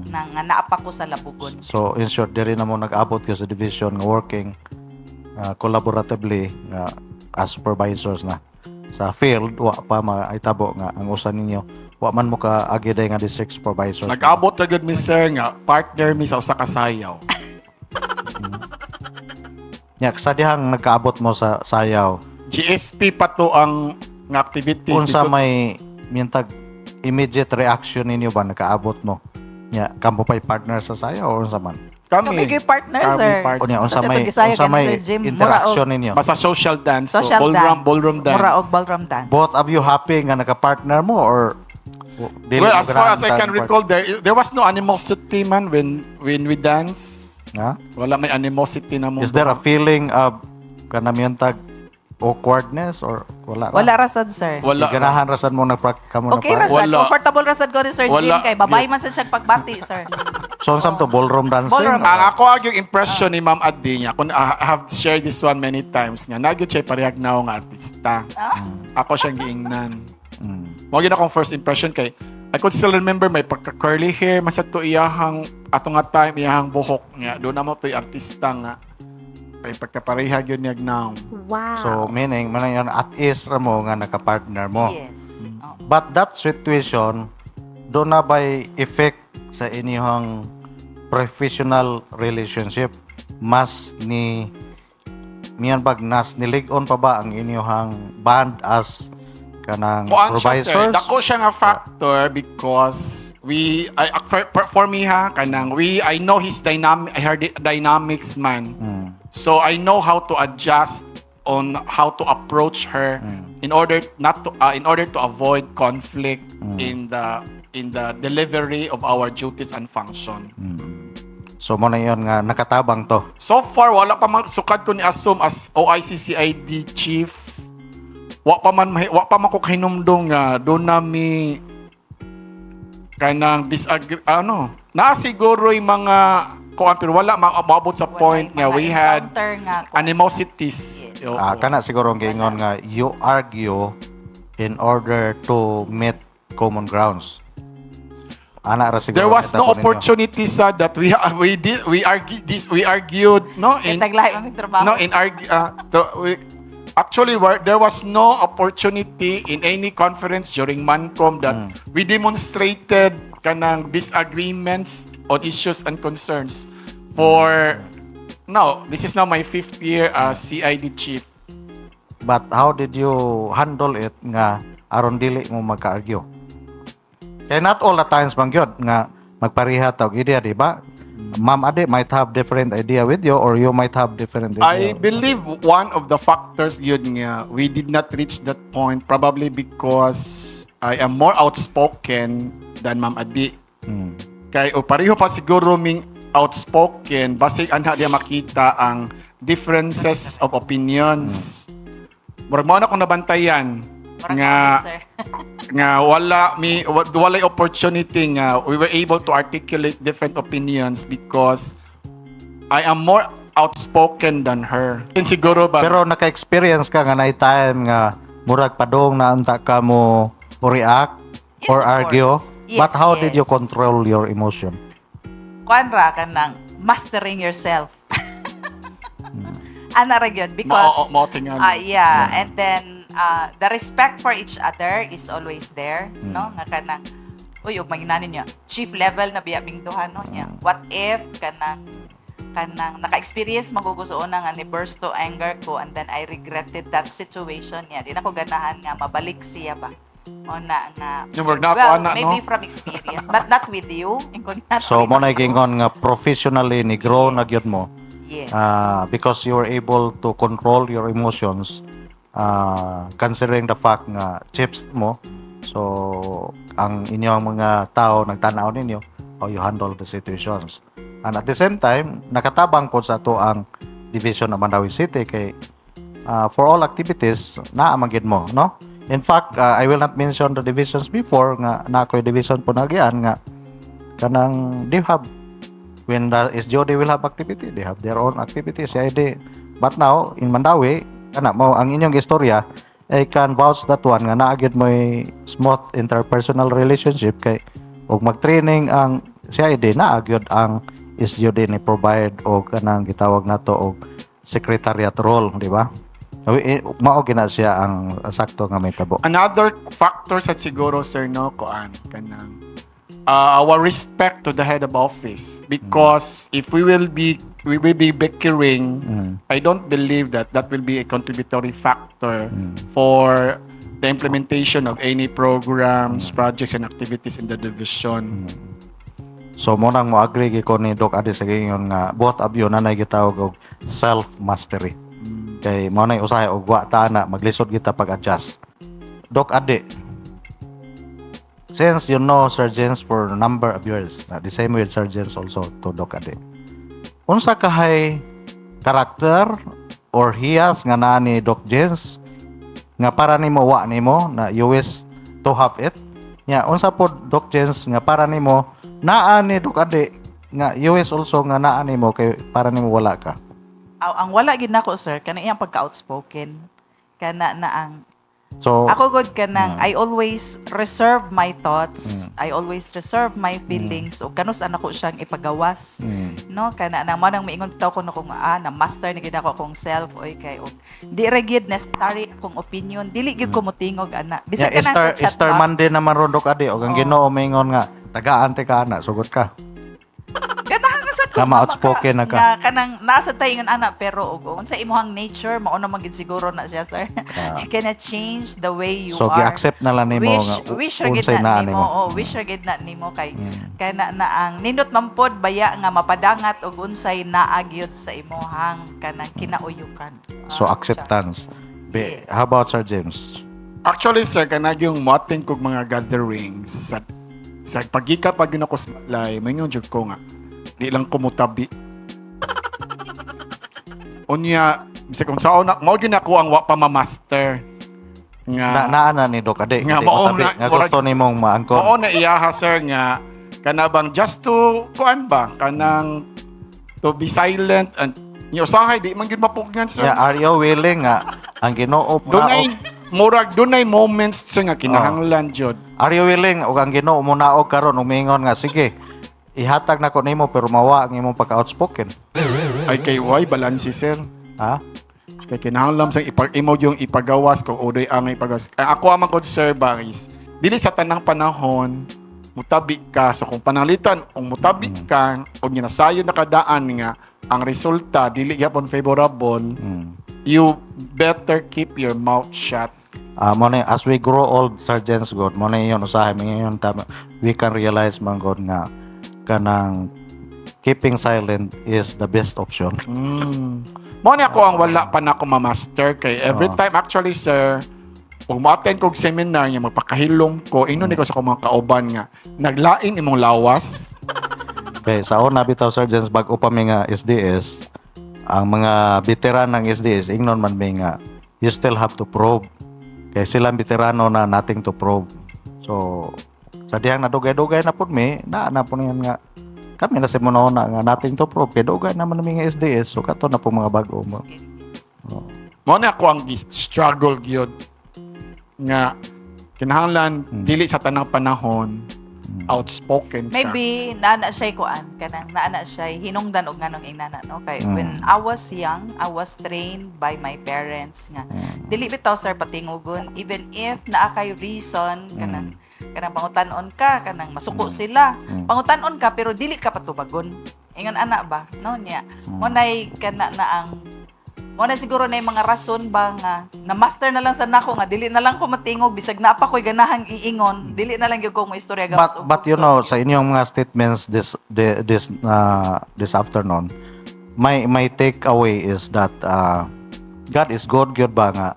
Speaker 2: na nga naapa ko sa Labugon.
Speaker 1: So in short, diri na mo nag-abot ka sa division nga working collaboratively as supervisors na sa field wa pa maitabo nga ang usa ninyo wa man mo ka agiday nga district supervisors.
Speaker 3: Nag-abot ra gyud mi sir nga partner mi sa usa ka sayaw.
Speaker 1: Nya sa dihang nagkaabot mo sa sayaw.
Speaker 3: GSP pa to ang nga activities
Speaker 1: Unsa
Speaker 3: dito.
Speaker 1: may mintag immediate reaction ninyo ba nakaabot mo? Nya kampo pa'y partner sa sayaw o unsa man?
Speaker 2: Kami kay partner,
Speaker 3: Kami
Speaker 2: sir.
Speaker 3: partner.
Speaker 1: O nya unsa
Speaker 2: Ito,
Speaker 1: may
Speaker 2: Gisaya
Speaker 1: unsa
Speaker 2: ka ni
Speaker 1: may
Speaker 2: Sir Jim.
Speaker 1: interaction ninyo?
Speaker 3: Basta social dance,
Speaker 2: Social
Speaker 3: ballroom,
Speaker 2: dance.
Speaker 3: ballroom dance.
Speaker 2: Mura og ballroom dance.
Speaker 1: Both of you happy nga naka-partner mo or Dili
Speaker 3: Well,
Speaker 1: mo
Speaker 3: as far as I
Speaker 1: ganahan
Speaker 3: can
Speaker 1: tag-
Speaker 3: recall, there was no animosity man when we dance.
Speaker 1: Ha?
Speaker 3: Wala may animosity na mo.
Speaker 1: Is there a feeling of kanang tag awkwardness or wala?
Speaker 2: Wala rasad, sir.
Speaker 3: Wala.
Speaker 1: Ganahan rasan mo kamo na
Speaker 2: Okay
Speaker 1: pa.
Speaker 2: rasad.
Speaker 3: Wala.
Speaker 2: Comfortable rasad ko ni Sir
Speaker 3: Wala.
Speaker 2: Jim kay babay man sa siyang pagbati, sir.
Speaker 1: So sa to ballroom dancing.
Speaker 2: Ballroom.
Speaker 3: Ang ako yung impression ni Ma'am Adi niya, kung I have shared this one many times nga, nagyo siya parehag na nga artista. Ako siyang giingnan.
Speaker 1: Mm.
Speaker 3: Mo akong first impression kay I could still remember may pagka-curly hair man sa to iyahang ato nga time iyahang buhok nga. Doon na mo to artista nga. Kay pagkaparehag yun niyag now.
Speaker 4: Wow.
Speaker 1: So meaning man yan at is ra mo nga naka-partner mo.
Speaker 2: Yes. Oh.
Speaker 1: But that situation do na by effect sa inyong professional relationship mas ni miyan bag nas nilig-on pa ba ang inyong band as kanang
Speaker 3: Kuan siya, sir.
Speaker 1: supervisors?
Speaker 3: Dako siya nga factor because for me ha kanang I know his dynamics man.
Speaker 1: Hmm.
Speaker 3: So I know how to adjust on how to approach her in order to avoid conflict in the delivery of our duties and function.
Speaker 1: So mo na yun nga nakatabang to.
Speaker 3: So far wala pa man sukad ko ni assume as OICCID chief. Wa pa man ko hinumdong nga do nami kanang disagree na siguro yung mga kuan pero wala maabot sa point nga we had animosities.
Speaker 2: Yes.
Speaker 3: Yo.
Speaker 1: Kana siguro ang giingon nga you argue in order to meet common grounds. Ana ra siguro.
Speaker 3: There was
Speaker 1: kita
Speaker 3: no
Speaker 1: po ninyo.
Speaker 3: opportunity sa that we argued no in
Speaker 2: Taglahi mo trabaho.
Speaker 3: no in argue actually there was no opportunity in any conference during Mancom that we demonstrated kanang disagreements on issues and concerns for now this is now my 5th year as CID chief.
Speaker 1: But how did you handle it nga aron dili mo magka-argue? Kaya not all the times bang yun nga magpareha tawag idea, di ba? Ma'am Ade might have different idea with you or you might have different idea.
Speaker 3: I believe one of the factors yun nga we did not reach that point probably because I am more outspoken than Ma'am Adi. Kay o pareho pa siguro ming outspoken basta anha dia makita ang differences of opinions. Murag mo na kung nabantayan nga
Speaker 2: sir.
Speaker 3: nga walay opportunity nga we were able to articulate different opinions because I am more outspoken than her. And siguro ba
Speaker 1: Pero naka-experience ka nga na time nga murag padong na unta ka mo react
Speaker 2: Yes,
Speaker 1: or
Speaker 2: of
Speaker 1: argue.
Speaker 2: course. Yes,
Speaker 1: But how did you
Speaker 2: yes.
Speaker 1: control your emotion?
Speaker 2: Kuan ra ka ng mastering yourself. Ana ra gyud because
Speaker 3: mao tingali.
Speaker 2: yeah, and then the respect for each other is always there, no? Nga kanang uy ug manginanin niya chief level na biya bingduhan no niya. What if kanang naka-experience magugustuon na nga ni burst to anger ko and then I regretted that situation niya. Di na ko ganahan nga mabalik siya ba. O na nga
Speaker 3: Yung murag na ako,
Speaker 2: well,
Speaker 3: ana,
Speaker 2: maybe
Speaker 3: no?
Speaker 2: from experience but not with you.
Speaker 1: So mo na gingon nga professionally ni grow na gyud mo.
Speaker 2: Yes.
Speaker 1: Because you were able to control your emotions considering the fact nga chips mo. So ang inyong mga tao nagtanaw ninyo how you handle the situations. And at the same time, nakatabang po sa to ang division ng Mandawi City kay for all activities naamagid mo, no? In fact, I will not mention the divisions before nga na ako'y division po nagyan nga kanang they have when the SGO they will have activity, they have their own activities, CID. But now in Mandawi, kana mo ang inyong istorya I can vouch that one nga naagid mo smooth interpersonal relationship kay og mag-training ang CID naagid ang SGO ni provide og kanang gitawag nato og secretariat role, di ba? Mao gina siya ang sakto nga may tabo.
Speaker 3: Another factor sa siguro sir no kuan kanang our respect to the head of office because if we will be bickering I don't believe that will be a contributory factor for the implementation of any programs, projects and activities in the division.
Speaker 1: So mo nang mo agree ko ni Doc Ade sa gingon nga both of you nanay gitawag og self mastery. Kay mo nay usahay og wa ta na maglisod kita pag-adjust. Doc Ade, since you know Sir James for a number of years, the same with Sir James also to Doc Ade. Unsa kahay karakter or hiyas nga naa ni Doc James nga para nimo wa nimo na you wish to have it? Nya unsa pod Doc James nga para nimo naa ni Doc Ade nga you wish also nga naa nimo kay para nimo wala ka?
Speaker 2: Ang wala gid nako sir kana iyang pagka-outspoken. Kana na ang
Speaker 1: So
Speaker 2: ako good kanang I always reserve my thoughts. I always reserve my feelings o kanus anako siyang ipagawas. No kana nang mo nang miingon taw ko na kung na master ni gid ako akong self oy kay og di ra gid necessary akong opinion dili gid ko motingog ana. Bisag
Speaker 1: yeah,
Speaker 2: kana sa chat
Speaker 1: Star
Speaker 2: box.
Speaker 1: Monday naman ron Doc Ade og ang Ginoo mingon nga tagaan te ka ana sugot ka.
Speaker 2: Ganahan na sad ko
Speaker 1: Kama outspoken na ka.
Speaker 2: nga kanang nasa taingon ana pero og unsa imong nature mao na magid siguro na siya sir. You cannot change the way you
Speaker 1: So
Speaker 2: are.
Speaker 1: gi-accept na lang nimo nga
Speaker 2: wish ra gid
Speaker 1: unsay
Speaker 2: na
Speaker 1: naa
Speaker 2: nimo. Oh, wish ra gid na nimo kay kana na ang nindot man pod baya nga mapadangat og unsay naagyod sa imong kanang kinauyukan.
Speaker 1: So
Speaker 2: Ah,
Speaker 1: acceptance.
Speaker 2: Yes.
Speaker 1: How about Sir James?
Speaker 3: Actually, sir, kanag yung mountain kog mga gatherings sa pagika pag yun ako sa malay, may yung jud ko nga. Di lang kumutabi. Unya, bisa kung saan na, mo ako ang wa pa ma-master. Nga,
Speaker 1: Naana ni Doc Ade.
Speaker 3: Nga,
Speaker 1: Hindi
Speaker 3: mao
Speaker 1: mo tabi.
Speaker 3: na-
Speaker 1: Nga gusto nimong maangkon.
Speaker 3: oo na iyaha, sir, nga, kanabang just to, kuan ba, kanang, to be silent, and, yung usahay, di man yun mapugnan, sir.
Speaker 1: Yeah, are you willing nga ang Ginoo
Speaker 3: Dunay, murag, dunay moments, sir, nga, kinahanglan, jud.
Speaker 1: Are you willing og ang Ginoo mo naog karon umingon nga sige ihatag nako nimo pero mawa ang imong pagka-outspoken.
Speaker 3: Ay, kay, why, balansi, sir.
Speaker 1: Ha?
Speaker 3: Kaya kinahanglan sa imo yung ipagawas kung uday ang ipagawas. Ako amang ko sir is dili sa tanang panahon mutabi ka so kung panalitan kung mutabi ka o ginasayo na kadaan nga ang resulta dili gyapon favorable you better keep your mouth shut.
Speaker 1: Mo na as we grow old Sergeants God mo na yon usahay mo yon tama we can realize man God nga kanang keeping silent is the best option.
Speaker 3: Mo ni ako ang wala pa na ako ma-master kay every time actually sir kung ma-attend kog seminar nga magpakahilom ko inon ko sa akong mga kauban nga naglain imong lawas.
Speaker 1: Okay, sa una bitaw Sergeants bag-o pa mi nga SDS ang mga veteran ng SDS ingnon man mi nga you still have to probe. Kay silang veterano na nothing to probe. So sa diyang nadugay-dugay na pud mi na po niyan nga kami na sa muna nga nothing to prove kay dugay naman mi nga SDS so kato na po mga bag-o mo.
Speaker 3: Mo na ako ang struggle gyud nga kinahanglan dili sa tanang panahon outspoken ka.
Speaker 2: Maybe naana siya kuan kanang naana siya hinungdan og nganong inana no kay when I was young I was trained by my parents nga dili bitaw sir patingugon even if naa kay reason kanang pangutan-on ka kanang masuko sila pangutan-on ka pero dili ka patubagon ingon ana ba no niya mo nay kana na ang mo na siguro na yung mga rason ba nga na master na lang sa nako nga dili na lang ko matingog bisag na pa ko'y ganahang iingon dili na lang gyud ko mo istorya gawas
Speaker 1: But you know sa inyong mga statements this afternoon my takeaway is that God is good gyud ba nga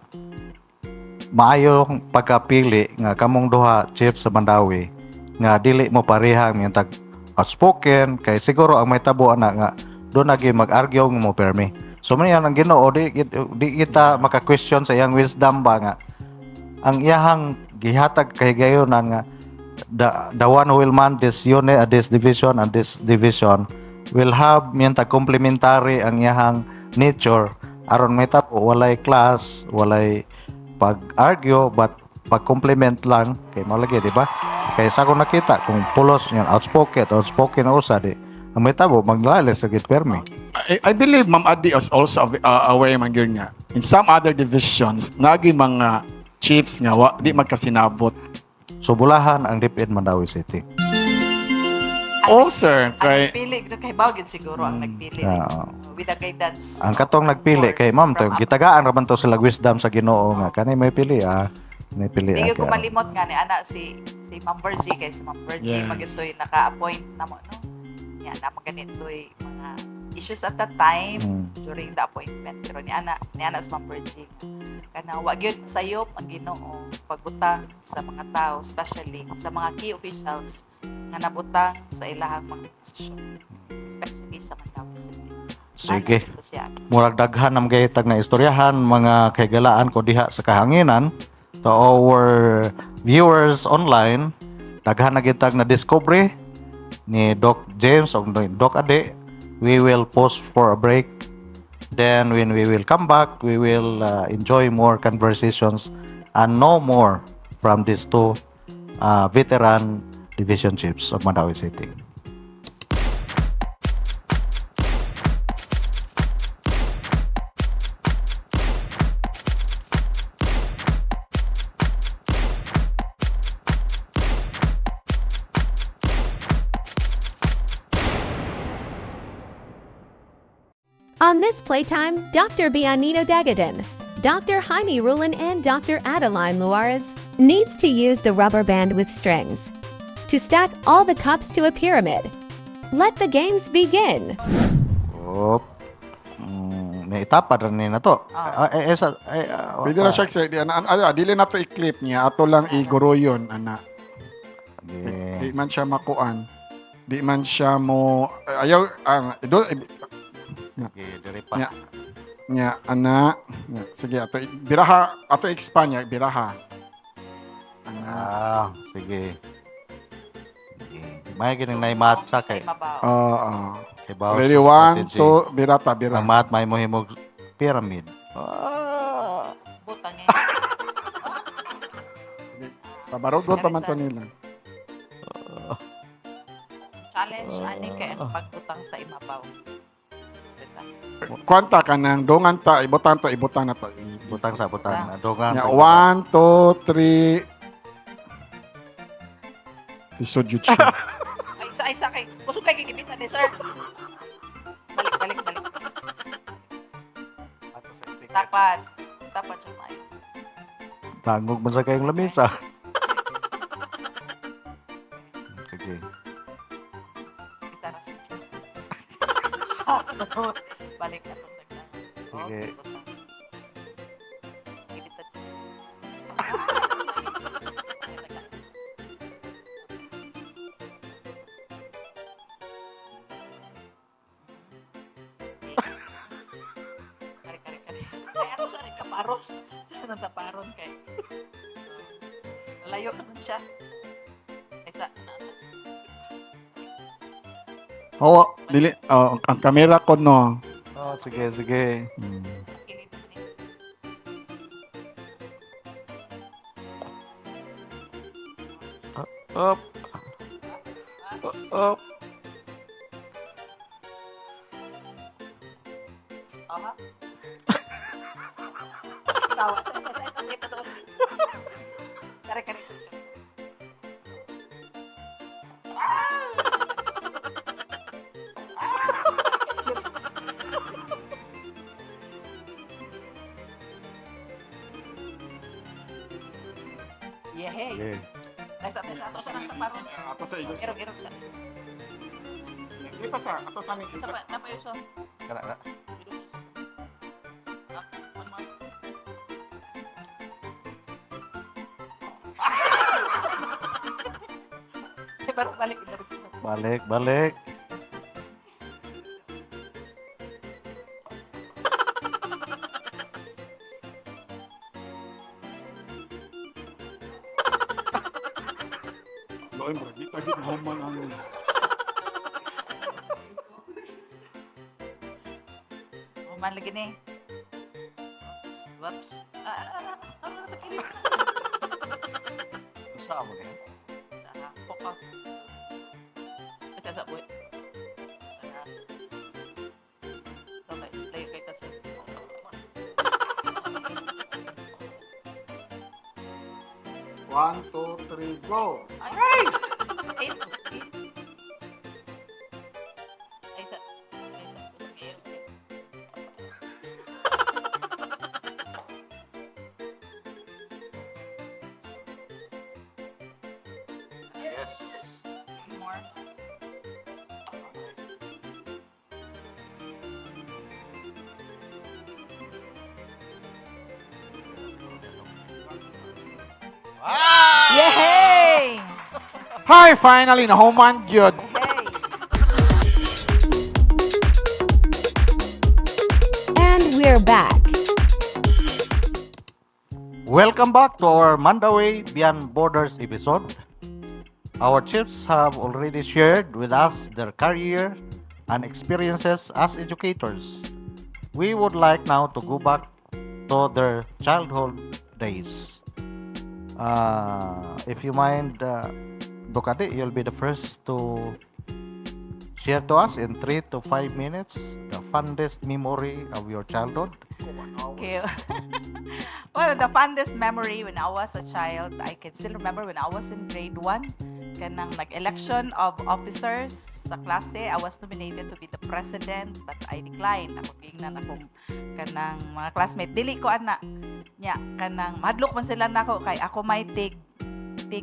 Speaker 1: maayong pagkapili nga kamong duha chief sa Mandawi nga dili mo parehang yung tag outspoken kay siguro ang may tabo ana nga doon lagi mag-argue mo permi. So man yan ang Ginoo di kita maka-question sa iyang wisdom ba nga ang iyahang gihatag kay gayon nga the one who will man this unit this division and this division will have miyanta complementary ang iyahang nature aron may tapo walay class walay pag-argue but pag-complement lang kay malagi di ba kay sa ko nakita kung pulos yung outspoken na usa di ang may tabo maglalis sa gitpermi.
Speaker 3: I believe Ma'am Adi is also aware man gyud nga in some other divisions nagi mga chiefs nga di magkasinabot.
Speaker 1: So bulahan ang DepEd Mandawi City.
Speaker 3: Oh sir
Speaker 2: ang
Speaker 3: kay
Speaker 2: nagpili kay Bawgid siguro ang nagpili with the guidance
Speaker 1: Ang katong nagpili kay ma'am to gitagaan ra man to sila wisdom sa Ginoo nga kanay may pili may pili
Speaker 2: Hindi ko malimot nga ni ana si Ma'am Virgie kay si Ma'am Virgie
Speaker 3: Yes.
Speaker 2: magitoy naka-appoint na mo no. Yan na ganitoy mga issues at that time
Speaker 1: Mm.
Speaker 2: during the appointment. Pero ni Ana sa Ma'am Virgie. Kana wag yun sayop ang Ginoo pagbutang sa mga tao, especially sa mga key officials nga nabutang sa ilahang mga posisyon, especially sa Mandawi City.
Speaker 1: Sige.
Speaker 2: Ano, ito siya.
Speaker 1: Murag daghan nam gaytag na istoryahan mga kaygalaan ko diha sa kahanginan to our viewers online. Daghan na gitag na discovery ni Doc James o ni Doc Ade. We will pause for a break. Then when we will come back, we will enjoy more conversations and know more from these two veteran division chiefs of Mandawi City.
Speaker 4: On this playtime, Dr. Bianino Dagadan, Dr. Jaime Rulin, and Dr. Adeline Luares needs to use the rubber band with strings to stack all the cups to a pyramid. Let the games begin.
Speaker 1: Oh. May etapa rin ni na to.
Speaker 3: Pwede na siya kasi, dili na to i-clip niya, ato lang iguro yun, ana. Di man siya makuan. Di man siya mo, ayaw,
Speaker 1: Diri pa.
Speaker 3: niya, ana. Nya, sige, ato, biraha, ato expand niya, biraha. Ana.
Speaker 1: Sige. May gining na matcha
Speaker 2: Sa
Speaker 1: kay
Speaker 2: imabaw.
Speaker 1: kay Baos
Speaker 3: Ready, 1,
Speaker 1: strategy.
Speaker 3: 2, birata,
Speaker 1: Ang
Speaker 3: bira.
Speaker 1: mat may mohimog pyramid.
Speaker 2: Butang eh.
Speaker 3: Pabarugot pa man to nila.
Speaker 2: Challenge ani kay ang pagbutang sa imabaw.
Speaker 3: Kwanta ka nang dongan ta, ibutang na to.
Speaker 1: Butang sa butang. Adogan.
Speaker 3: Nya, 1, 2, 3. Isod yun siya.
Speaker 2: Ay, isa kay. Kusog kay ginibitan ni sir. Balik. Tapat siya may.
Speaker 1: Tangog man sa kayong lamisa. Sige.
Speaker 2: Kita na siya. Balik na itong nagdaan.
Speaker 1: Sige.
Speaker 2: Ginibitan siya. Kari. Ay, ano sa rin kaparon? Sa nataparon kay. Layo naman siya. Kaysa,
Speaker 3: Dili, ang kamera ko no.
Speaker 1: Sige.
Speaker 2: kilid naman eh.
Speaker 1: Up. Up.
Speaker 2: Aha. Tawa. Sa ito. Kari. Yehey.
Speaker 1: Okay.
Speaker 2: Nasa ato sa nang taparon.
Speaker 3: Ato sa ilos.
Speaker 2: Irog siya.
Speaker 3: Di pa sa, ato sa amin.
Speaker 2: Isa pa, napayo siya.
Speaker 1: Kana.
Speaker 2: Irog siya. Ah, one more. Balik.
Speaker 1: Balik.
Speaker 3: Loy bro, di tagit human ang
Speaker 2: Human lagi ni. Whoops. Nakilid.
Speaker 1: Sa mo ni.
Speaker 2: Focus. Kasi sa buhay. Sana. Okay, layo kay kasi.
Speaker 3: 1, 2, 3, go!
Speaker 2: Ay! Ay, pusti. Ay, sa.
Speaker 1: Yes.
Speaker 2: More. Yay!
Speaker 3: Hi, finally, nahuman gyud.
Speaker 2: Yay!
Speaker 4: And we're back.
Speaker 1: Welcome back to our Mandaway Beyond Borders episode. Our chiefs have already shared with us their career and experiences as educators. We would like now to go back to their childhood days. If you mind, Dokade, you'll be the first to share to us in 3 to 5 minutes the fondest memory of your childhood.
Speaker 2: Okay. Well, the fondest memory when I was a child, I can still remember when I was in grade 1, kanang nag-election of officers sa klase. I was nominated to be the president, but I declined. Ako gingnan akong kanang mga classmate. Dili ko ana. Nya, kanang madlok man sila nako kay ako may take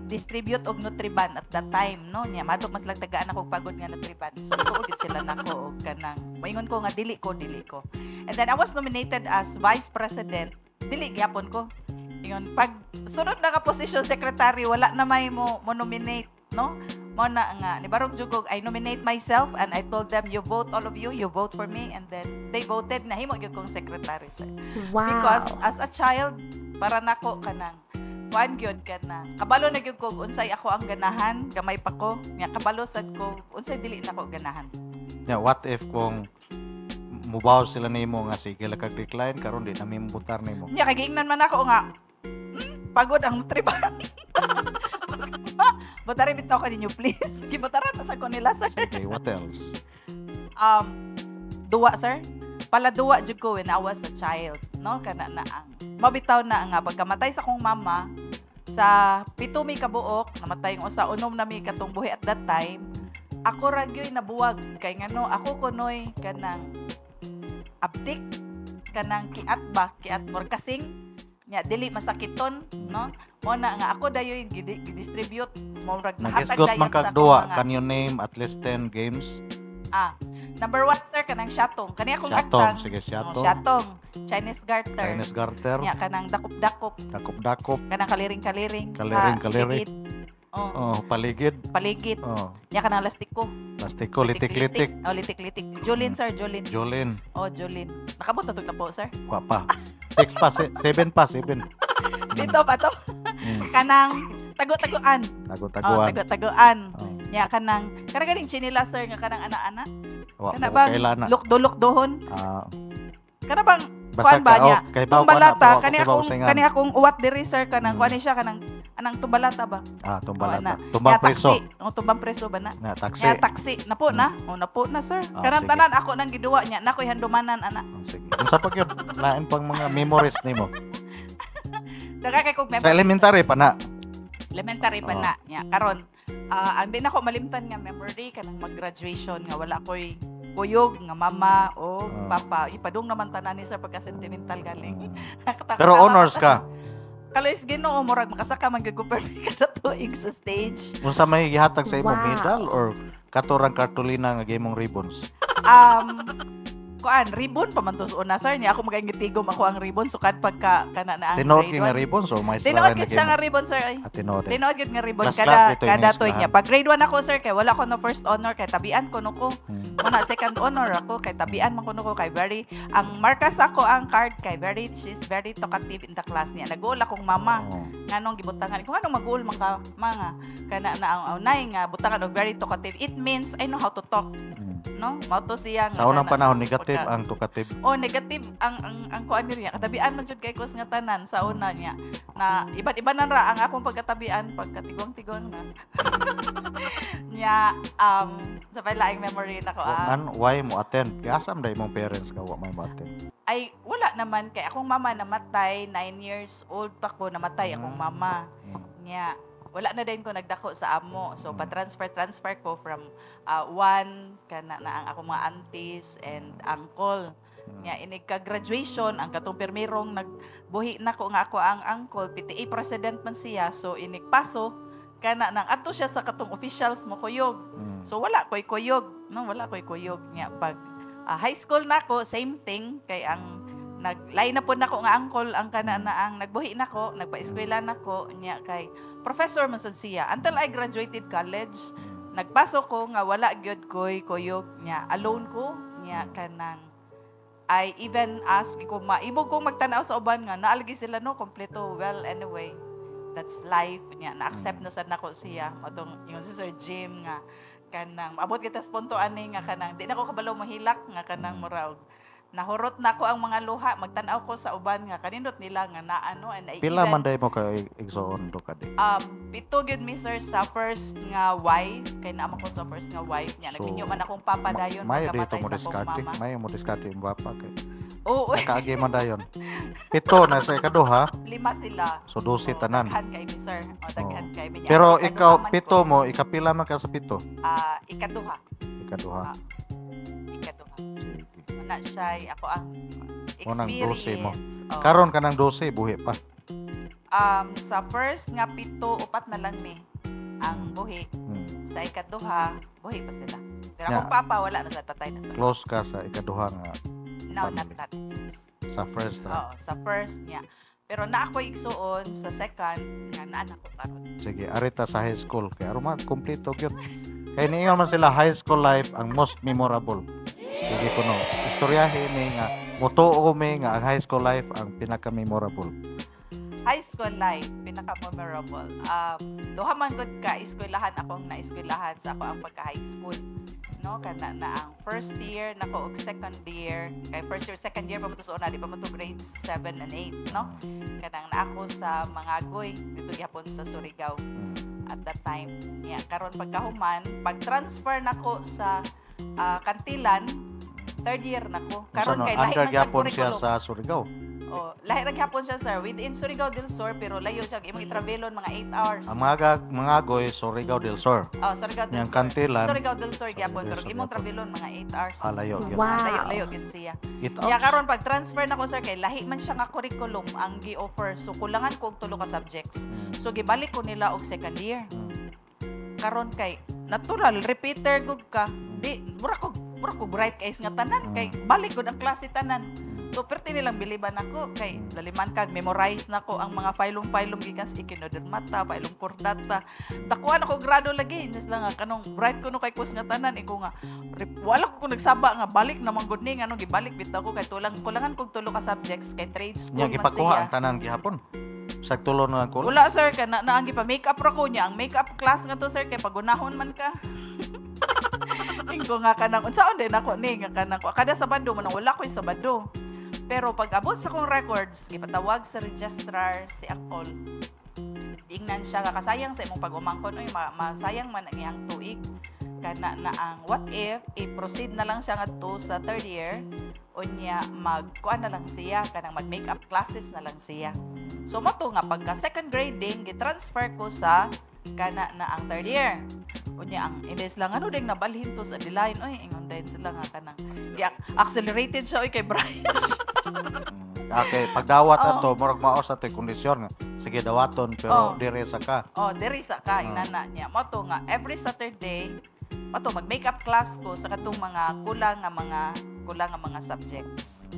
Speaker 2: distribute og Nutriban at that time, no? Nya madlok mas lang tagaan ako og pagod nga Nutriban. So tuod sila nako og kanang moingon ko nga dili ko. And then I was nominated as vice president. Dili gyapon ko. Ingon pag sunod na ka position secretary wala na may mo nominate, no? Mo na nga ni Barog Jugog, I nominate myself and I told them you vote, all of you vote for me, and then they voted na himo gyud kong secretary, sir.
Speaker 4: Wow.
Speaker 2: Because as a child para nako kanang kuan gyud kanang kabalo na gyud ko unsay ako ang ganahan, gamay pa ko. Nya kabalo sad ko unsay dili nako ganahan.
Speaker 1: Yeah, what if kung mubaw sila nimo nga sige la kag decline karon di na mimbutar nimo.
Speaker 2: Nya kay giingnan man ako nga pagod ang Nutriban. Butari bitaw ka ninyo please. Gibutaran na sa ko nila sir.
Speaker 1: Sige, what else?
Speaker 2: Duwa sir. Pala duwa jud ko when I was a child, no? Kana na ang mabitaw na nga pagkamatay sa kong mama sa 7 mi kabuok, namatay yung usa unom na mi katong buhi at that time. Ako ra gyoy nabuwag kay ngano ako kunoy kanang aptik kanang kiat morkasing nya dili masakiton, no? Mo na nga ako dayoy gidistribute mo rag nahatag
Speaker 1: Nag-isgot
Speaker 2: dayon
Speaker 1: man
Speaker 2: sa
Speaker 1: kag
Speaker 2: akong
Speaker 1: duwa,
Speaker 2: mga
Speaker 1: can you name at least 10 games?
Speaker 2: Number 1 sir kanang syatong. Kani akong
Speaker 1: Syatong,
Speaker 2: aktang.
Speaker 1: sige, syatong.
Speaker 2: Syatong. Chinese garter.
Speaker 1: Chinese garter,
Speaker 2: Nya kanang dakop-dakop.
Speaker 1: dakop-dakop,
Speaker 2: Kanang kaliring-kaliring.
Speaker 1: Kaliring-kaliring.
Speaker 2: Ligid. Oh,
Speaker 1: paligid,
Speaker 2: paligid.
Speaker 1: oh,
Speaker 2: Nya kanang lastiko.
Speaker 1: plastiko, litik-litik,
Speaker 2: Oh, litik-litik. Julin sir, Julin.
Speaker 1: Jolin,
Speaker 2: Oh, Julin. Nakabot na to na po sir.
Speaker 1: pa. 6 pa, 7 pa, 7.
Speaker 2: Dito pa to. Kanang tago-taguan. Oh,
Speaker 1: Tago-taguan.
Speaker 2: tago-taguan.
Speaker 1: Oh,
Speaker 2: Nya kanang ganing chinila sir nga kanang ana-ana.
Speaker 1: wa
Speaker 2: Kana
Speaker 1: mo
Speaker 2: bang
Speaker 1: kailana.
Speaker 2: lukdo-lukdohon. Kana bang
Speaker 1: Basta
Speaker 2: kuan ba niya?
Speaker 1: kay baw
Speaker 2: Tumbalata
Speaker 1: kani
Speaker 2: kani akong uwat diri sir kanang kuan siya kanang anang tumbalata ba?
Speaker 1: tumbalata.
Speaker 2: Nya
Speaker 1: Tumbang preso.
Speaker 2: taxi. Oh, tumbang preso ba na?
Speaker 1: Na taxi.
Speaker 2: Nya taxi. Napo na. Oh, napo na sir. Kanang
Speaker 1: sige.
Speaker 2: tanan ako nang giduwa niya. Nakoy handumanan ana.
Speaker 1: Oh, sige. Unsa pa gyud lain pang mga memories nimo?
Speaker 2: Daga kay kog
Speaker 1: Sa
Speaker 2: memory.
Speaker 1: elementary pa na.
Speaker 2: Elementary pa
Speaker 1: Oh.
Speaker 2: na niya. Karon, ang di na ko malimtan nga memory kanang mag-graduation nga wala koy kuyog nga mama o papa. Ipadung naman tanan ni sir pagka sentimental galing.
Speaker 1: Pero honors ka.
Speaker 2: Kalis Ginoo murag makasaka man gyud ko perfect ka sa tuig sa stage.
Speaker 1: Unsa may gihatag sa imong
Speaker 4: Wow.
Speaker 1: medal or katurang kartulina nga gimong ribbons?
Speaker 2: Kuan ribbon pa man to sa una sir niya ako magaingitigom ako ang ribbon sukad pagka kana na ang
Speaker 1: Tinuod
Speaker 2: grade
Speaker 1: ki nga
Speaker 2: one.
Speaker 1: ribbons o may
Speaker 2: Tinuod
Speaker 1: sara
Speaker 2: gid siya nga ribbon sir ay.
Speaker 1: Tinuod.
Speaker 2: Tinuod gid nga ribbon
Speaker 1: Class dito
Speaker 2: kada
Speaker 1: yung
Speaker 2: tuig niya.
Speaker 1: isbahan.
Speaker 2: Pag grade 1 ako sir kay wala ko no first honor kay tabian ko no ko. Una second honor ako kay tabian man ko no ko kay very ang markas ako ang card kay she's very talkative in the class niya. Nag-uul akong mama nganong gibutangan kung anong mag-uul man ka mga kana na ang unay nga butangan og very talkative. It means I know how to talk, no? Mao to siya nga
Speaker 1: Sa unang
Speaker 2: kana-
Speaker 1: panahon negative
Speaker 2: pagka-
Speaker 1: ang tukative.
Speaker 2: Oh, negative ang kuan niya. Katabian man jud kay kus nga tanan sa una niya. Na iba-iba na ra ang akong pagkatabian pagkatigwang-tigwang na. Nya sa laing memory nako
Speaker 1: Why mo attend? Kaya asam da imong parents ka wa may mo attend.
Speaker 2: ay wala naman kay akong mama namatay 9 years old pa ko namatay akong mama. Nya wala na din ko nagdako sa amo. So pa-transfer ko from one kana na ang akong mga aunties and uncle. Nya inig ka graduation ang katong pirmirong nagbuhi na ko nga ako ang uncle PTA president man siya so inig paso kana nang adto siya sa katong officials mo kuyog. So wala koy kuyog, no wala koy kuyog nya pag high school nako same thing kay ang naglain na po nako nga angkol ang kana na ang nagbuhi nako, nagpa-eskwela nako niya kay professor man sad siya. Until I graduated college, nagpasok ko nga wala gyud koy kuyog niya. Alone ko niya kanang I even ask ko maibog kong magtanaw sa uban nga naalgi sila no kompleto. Well, anyway, that's life niya. Na-accept na sad nako siya. Matong yung si Sir Jim nga kanang maabot kita sa punto ani nga kanang di na ko kabalo mahilak nga kanang murag nahurot na ko ang mga luha magtan-aw ko sa uban nga kanindot nila nga naano and I
Speaker 1: Pila
Speaker 2: even
Speaker 1: man day mo ka igsoon do ka di.
Speaker 2: pito gyud mi sir sa first nga wife kay naama ko sa first nga wife niya
Speaker 1: So,
Speaker 2: nagminyo man akong papa dayon
Speaker 1: May dito
Speaker 2: pagkamatay
Speaker 1: mo
Speaker 2: sa akong
Speaker 1: diskarte,
Speaker 2: mama.
Speaker 1: may mo diskarte yung bapa kay.
Speaker 2: Oo,
Speaker 1: Nakaagi man dayon. Pito na sa ikaduha.
Speaker 2: lima sila.
Speaker 1: So, 12 tanan.
Speaker 2: Daghan kay mi sir. O daghan kay mi.
Speaker 1: Pero
Speaker 2: Ang
Speaker 1: ikaw
Speaker 2: kaduha man
Speaker 1: pito
Speaker 2: ko,
Speaker 1: mo, ikapila man ka sa pito.
Speaker 2: ikaduha.
Speaker 1: Ikaduha.
Speaker 2: Ikaduha. Wala siya ako ang
Speaker 1: Unang 12 mo.
Speaker 2: experience. Oo.
Speaker 1: Karon ka ng 12 buhi pa.
Speaker 2: Sa first nga pito, upat na lang mi ang buhi.
Speaker 1: Hmm.
Speaker 2: Sa ikaduha, buhi pa sila. Pero
Speaker 1: Yeah.
Speaker 2: akong papa, wala na sa patay na sa.
Speaker 1: Close ka sa ikaduha nga
Speaker 2: No, not
Speaker 1: family.
Speaker 2: that close.
Speaker 1: sa first ra.
Speaker 2: Oo, sa first niya. Pero na ako igsuon sa second, nga naanak ko karon.
Speaker 1: Sige, arita sa high school kay aron kompleto gyud. Kay niingon man sila high school life ang most memorable. Sige ko no. Istoryahe ni nga mutuo mi nga ang high school life ang pinaka memorable.
Speaker 2: High school life, pinaka-memorable. Duha man gud ka eskwelahan akong na-eskwelahan sa ako ang pagka-high school. No, kana na ang first year nako og second year. Kay first year, second year pa mo to sa una, di pa mo to grades 7 and 8, no? Kanang na ako sa Mangagoy dito gyapon sa Surigao at that time. Yeah, karon pagkahuman, pag-transfer nako sa Kantilan, third year nako. Karon
Speaker 1: Karon
Speaker 2: kay lahi
Speaker 1: under
Speaker 2: man siya
Speaker 1: gyapon siya
Speaker 2: curriculum.
Speaker 1: sa Surigao.
Speaker 2: Oh, lahi ra gyapon siya sir within Surigao del Sur pero layo siya imong i-travelon mga 8 hours.
Speaker 1: Ang mga goy Surigao del Sur.
Speaker 2: Oh, Surigao del
Speaker 1: Yang
Speaker 2: Sur.
Speaker 1: Kantilan.
Speaker 2: Surigao del Sur
Speaker 1: Surigao
Speaker 2: gyapon
Speaker 1: del
Speaker 2: pero
Speaker 1: Sur
Speaker 2: imong
Speaker 1: gyapon.
Speaker 2: travelon mga 8 hours.
Speaker 1: Layo gyud.
Speaker 2: Layo gid siya.
Speaker 1: It
Speaker 2: Ya karon pag transfer nako sir kay lahi man siya nga curriculum ang gi-offer. So kulangan ko og tulo ka subjects. So gibalik ko nila og second year. Karon kay natural repeater gud ka. Di mura ko bright kay nga tanan kay balik gud ang klase tanan. So perti nilang biliban ako kay laliman kag memorize nako ang mga phylum gikan sa Echinodermata, phylum Chordata. Takuan ako grado lagi ines lang nga kanong bright ko no kay kus nga tanan iko nga wala ko nagsaba nga balik na man gud ni ano gibalik bitaw ko kay kulangan kog tulo ka subjects kay trade school
Speaker 1: Nya
Speaker 2: man
Speaker 1: gipakuha ang
Speaker 2: siya.
Speaker 1: tanan gihapon. Sa tulo na lang ko.
Speaker 2: Wala sir ka na ang gipa-makeup ra ko niya. Ang makeup class nga to sir kay pagunahon man ka. Ingko nga kanang unsaon din ako ni nga kanang ko. Kada Sabado man wala ko'y Sabado. Pero pag abot sa kong records, gipatawag sa registrar si Akol. Ingnan siya kakasayang sa imong pag-umangkon oy masayang man ang iyang tuig. Kana na ang what if i-proceed na lang siya ngadto sa third year unya magkuan na lang siya kanang mag-makeup classes na lang siya. So mato nga pagka second grading gi-transfer ko sa kana na ang third year. Unya ang imbes lang ano ding nabalhin to sa Dilain oy ingon dayon sila nga kanang accelerated siya oy kay Brian.
Speaker 1: Okay, pagdawat
Speaker 2: Oo.
Speaker 1: ato murag maos ato kondisyon nga. Sige dawaton pero
Speaker 2: Oo.
Speaker 1: dire sa ka.
Speaker 2: Oh, diri sa ka inana niya. Mato nga every Saturday mato mag-makeup class ko sa katong mga kulang nga mga subjects.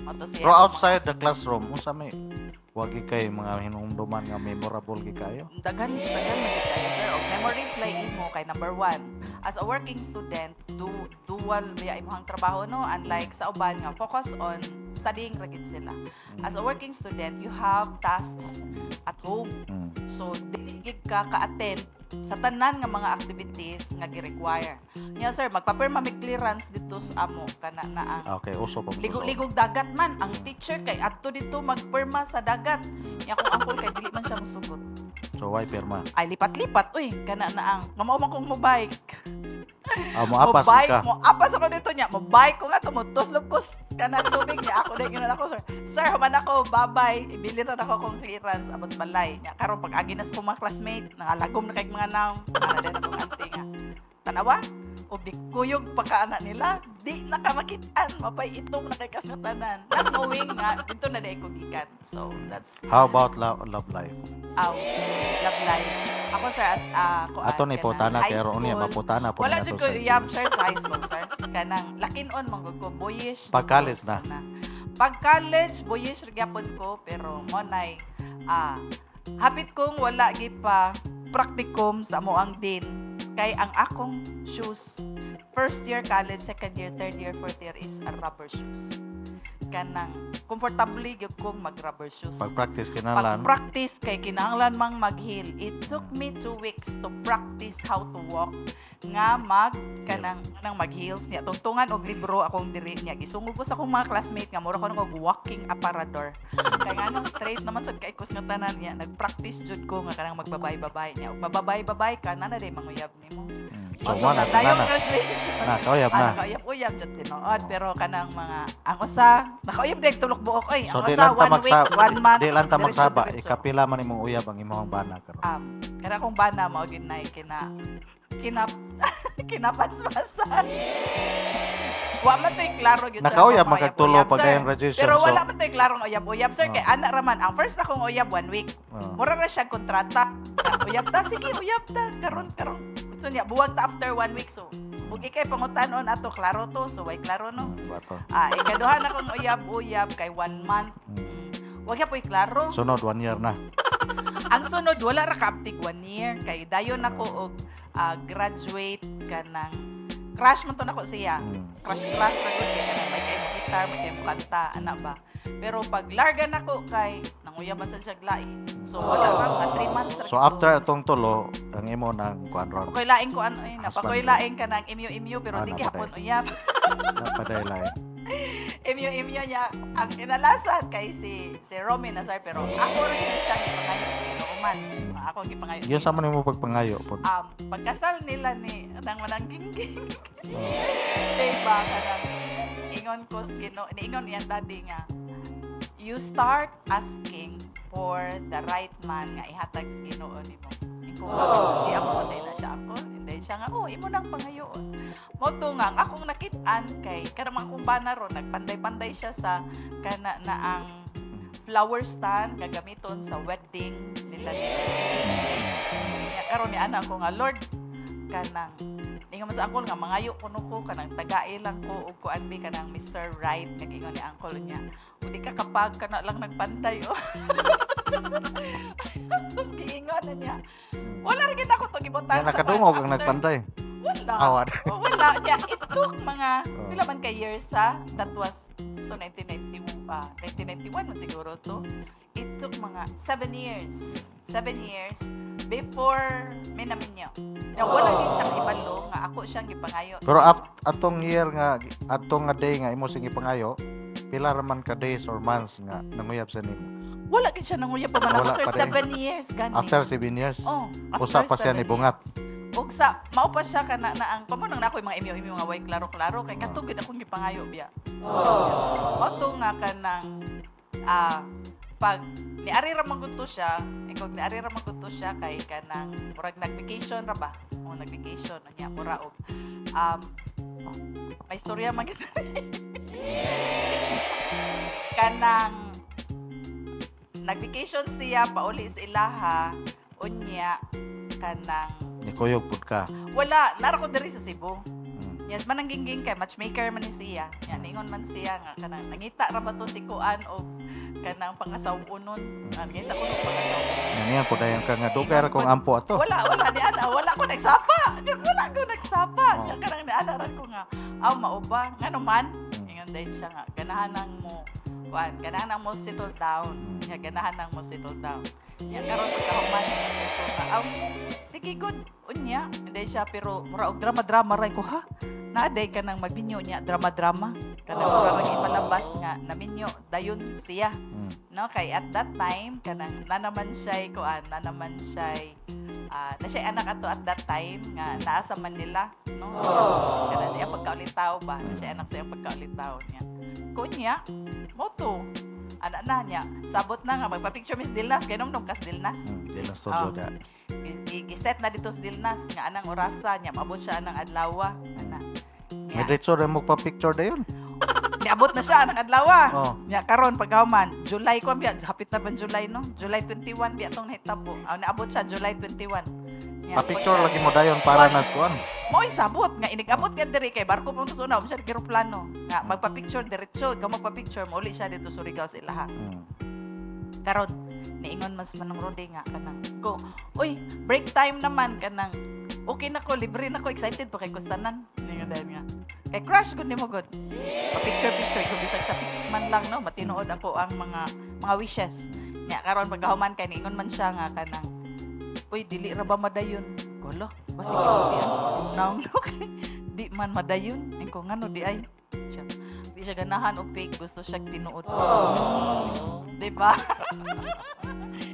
Speaker 2: Mato siya.
Speaker 1: Pero outside the classroom, unsa may wagi kay mga hinumduman nga memorable gi kayo?
Speaker 2: Daghan man gid kayo sir og memories lay imo kay number 1 as a working student dual biya imong trabaho no unlike sa uban nga focus on studying ra gid sila as a working student you have tasks at home so dili gid ka ka-attend sa tanan nga mga activities nga gi-require nya sir magpa-perma may clearance dito sa amo kana na ang
Speaker 1: Okay, uso pa.
Speaker 2: ligog dagat man ang teacher kay adto dito magperma sa dagat nya kung angkol kay dili man siya mosugot
Speaker 1: So why pirma?
Speaker 2: ay lipat-lipat uy kana na ang mao man kong mo-bike
Speaker 1: Mo apas ka.
Speaker 2: mo apas ako dito nya mo-bike ko nga to mo tuslob ko kana tubig niya ako dai ginan ako sir human ako babay ibili ra ako kong clearance abot sa balay nya karon pag agi nas ko mga classmate nangalagom na kay mga naong ana din ako auntie nga tanawa o di kuyog pa ka anak nila di nakamakitaan mapay itong na kay kasatanan not knowing nga dito na dai ko gikan so that's
Speaker 1: How about love life?
Speaker 2: love life ako sir as kuan
Speaker 1: Ato ni
Speaker 2: kanang
Speaker 1: putana
Speaker 2: high
Speaker 1: kay ron niya
Speaker 2: school.
Speaker 1: maputana po
Speaker 2: Wala
Speaker 1: na
Speaker 2: jud
Speaker 1: to
Speaker 2: ko
Speaker 1: sa-
Speaker 2: iyab sir sa high school sir. Kanang lakin-on man gud ko boyish.
Speaker 1: Pagkalis
Speaker 2: girls
Speaker 1: na.
Speaker 2: pag college boyish ra gyapon ko pero mo nay hapit kong wala gi pa practicum sa mo ang din kay ang akong shoes first year college, second year, third year, fourth year is a rubber shoes. Kanang comfortably gyud kong mag rubber shoes.
Speaker 1: Pag-practice kinahanglan.
Speaker 2: Pag-practice kay kinahanglan mang mag-heel. It took me 2 weeks to practice how to walk nga kanang mag-heels niya. Tungtungan og libro akong diri niya. Gisungod ko sa akong mga classmate nga mura ko nang walking aparador. Kay nga nang straight naman sad kay kus nga tanan niya. Nag-practice jud ko nga kanang magbabay-babay niya. Og mababay-babay ka na day manguyab nimo.
Speaker 1: So mo na
Speaker 2: dayon
Speaker 1: na.
Speaker 2: graduation.
Speaker 1: Kauyab na.
Speaker 2: Nakauyab-uyab jud tinuod pero kanang mga ang usa nakauyab day tulok buok oy.
Speaker 1: So
Speaker 2: Ang
Speaker 1: di
Speaker 2: usa
Speaker 1: lang ta
Speaker 2: 1 week, 1 month.
Speaker 1: di lang ta
Speaker 2: diretso,
Speaker 1: magsaba.
Speaker 2: diretso.
Speaker 1: Ikapila man imong uyab ang imong bana karon.
Speaker 2: Kana kong bana mao gyud nay kinapaspasan. Wa man to'y klaro gyud sa
Speaker 1: Nakauyab
Speaker 2: mga
Speaker 1: magagtulo
Speaker 2: uyab-uyab,
Speaker 1: pag
Speaker 2: sir.
Speaker 1: ang graduation.
Speaker 2: Pero
Speaker 1: So,
Speaker 2: wala man to'y klarong uyab-uyab sir kay ana ra man ang first akong uyab 1 week. Mura ra siya kontrata. Uyab ta sige uyab ta karon. So niya buwag ta after 1 week so ug ikay pangutanon ato klaro to so way klaro no.
Speaker 1: bato.
Speaker 2: Ikaduha na kong uyab-uyab kay 1 month. Wag po'y klaro.
Speaker 1: Sunod 1 year na.
Speaker 2: Ang sunod wala ra ka aptik 1 year kay dayon ako og graduate kanang crush man to nako siya. Crush ra gud kay kanang may kay mo guitar, may kay mo kanta, ana ba. Pero pag larga nako kay nanguyaban sa siya lain. So wala ra mga 3 months ra.
Speaker 1: So after atong tulo, ang imo nang kuan ron.
Speaker 2: Pakoy laing ko ano
Speaker 1: Husband.
Speaker 2: napakoy laing ka nang imyo-imyo pero di
Speaker 1: napaday.
Speaker 2: gyapon uyab.
Speaker 1: Napaday lain.
Speaker 2: Imyo-imyo niya ang kinalasan kay si Romy Nazar pero ako rin siya gipangayo sa inuman. Ako gipangayo.
Speaker 1: Diyan sa man mo pagpangayo po.
Speaker 2: Pagkasal nila ni nang manangging-ging. Diba kanang ingon ko niingon niya daddy nga you start asking for the right man nga ihatag sa Ginoo nimo. Ikaw di ako day na siya ako. Hindi siya nga imo nang pangayoon. Moto nga akong nakit-an kay kanang akong bana ron nagpanday-panday siya sa kana na ang flower stand gagamiton sa wedding nila. Karon ni ana ko nga Lord kanang ingon sa uncle nga mangayo kuno ko kanang tagai lang ko ug kuan bi kanang Mr. Right nga ingon ni uncle niya. Ug di ka kapag kana lang nagpanday oh. Giingon na niya. Wala ra gid ako to gibutan
Speaker 1: Yan nakadungog ang
Speaker 2: after-
Speaker 1: nagpanday.
Speaker 2: Wala.
Speaker 1: Awad.
Speaker 2: Wala. Yeah, it took mga pila man ka years ha. That was 1991 man siguro to. It took mga 7 years. 7 years before may namin niya. Na wala din siyang ibalo nga ako siyang gipangayo.
Speaker 1: Pero atong year nga atong nga day nga imo sing ipangayo, pila ra man ka days or months nga nanguyab sa nimo.
Speaker 2: Wala gid siya nanguya pa man
Speaker 1: Wala
Speaker 2: ako sir
Speaker 1: pa rin.
Speaker 2: 7 years gani.
Speaker 1: After 7 years.
Speaker 2: Oh,
Speaker 1: Usa pa siya
Speaker 2: 7
Speaker 1: ni bungat.
Speaker 2: Og sa mao pa siya kana na ang pamunang nako mga imyo-imyo nga way klaro-klaro kay katugid akong gipangayo biya. Moto nga kanang pag niari ra maguto siya, ikog niari ra maguto siya kay kanang murag nag-vacation ra ba? O nag-vacation anya mura og may istorya man kita. Kanang nag-vacation siya pauli sa ilaha unya kanang
Speaker 1: Nikuyog pud ka.
Speaker 2: wala nara ko diri sa Cebu. Yes, manangging kay matchmaker man ni siya. Yan ingon man siya nga kanang nangita ra ba to si Kuan o kanang pangasaw-unon. Nangita ko ng pangasaw.
Speaker 1: Yan pud ayan ka nga dugay ra kong ampo ato.
Speaker 2: Wala di ana, wala ko nagsapa. Wala ko nagsapa.
Speaker 1: Oh.
Speaker 2: Kanang niana ra ko nga. Mao ba? Ngano man? Ingon dahil siya nga ganahan nang mo Kuan, ganahan nang mo settle down. Nga ganahan nang mo settle down. Yan karon pagkahuman ito nga. Sige good. Unya, hindi siya pero mura og drama-drama ray ko ha. Naaday ka nang magbinyo niya drama-drama. Kanang mura ipalabas nga naminyo dayon siya. No, kay at that time kanang nanaman siya kuan, nanaman siya na siya anak ato at that time nga naa sa Manila, no. Kanang siya pagkaulitaw ba, na siya anak siya pagkaulitaw niya. Kunya, moto. Ana na niya, sabot na nga magpa-picture Miss Dilnas kay nom kas Dilnas.
Speaker 1: Di lang studio da.
Speaker 2: I-set na dito sa Dilnas nga anang orasa niya, maabot siya anang adlaw. Ana.
Speaker 1: May diretso ra mo pa picture dayon.
Speaker 2: Niabot na siya anang adlaw.
Speaker 1: Oh.
Speaker 2: Nya karon pagkahuman, July ko biya, hapit na ba July no? July 21 biya tong nahitabo. Niabot siya July 21. Nya,
Speaker 1: Pa picture lagi mo dayon para nas kuan.
Speaker 2: Mo'y sabot nga inigabot nga diri kay barko pa sa una siya plano nga magpa-picture diretso ikaw magpa-picture mo uli siya dito sa Surigao sa ilaha. Karon niingon mas manong Rode nga kanang ko uy break time naman kanang okay na ko libre na ko excited pa kay kustanan ningon dahil nga kay crush gud nimo gud pa-picture ko bisag sa picture man lang no matinuod ako ang mga wishes nya karon pagkahuman kay niingon man siya nga kanang uy dili ra ba madayon Kolo, basi ko di ang sa naong di man madayon. Ang ko ngano di ay. Siya, di siya ganahan og fake gusto siya tinuod. Di ba?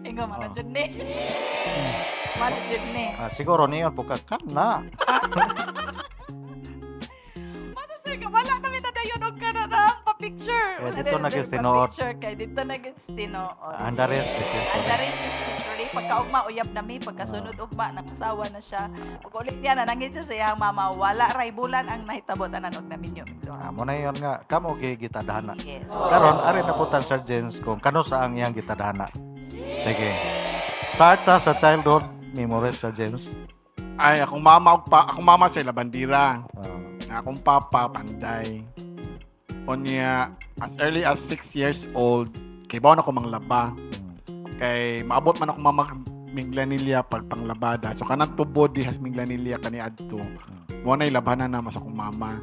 Speaker 2: Ingo man jud ni. Man jud ni.
Speaker 1: Siguro niyon pukakan na.
Speaker 2: Mata sir ka wala kami nadayon og kanang pa-picture.
Speaker 1: Kaya dito naging tinuod.
Speaker 2: Kay dito naging tinuod.
Speaker 1: And the rest is history.
Speaker 2: And the rest is history. Pagkaugma, uyab na mi. Pagkasunod ugma, nakasawa na siya. Pag ulit niya, nanangit siya sa iyang mama. Wala ray bulan ang nahitabotanan og naminyo.
Speaker 1: Mo na yon nga kamo gi gitadhana.
Speaker 2: Yes.
Speaker 1: Karon ari na putan Sir James kung kano sa ang iyang gitadhana. Sige. Start na sa childhood memories Sir James.
Speaker 3: Ay, akong mama sila bandira. Akong papa panday. Onya as early as 6 years old, kay baon ako manglaba. Kay maabot man ako miglanilya pag panglabada. So kanang tubod dihas miglanilya kani adto. Mo na ilabanan na mas akong mama.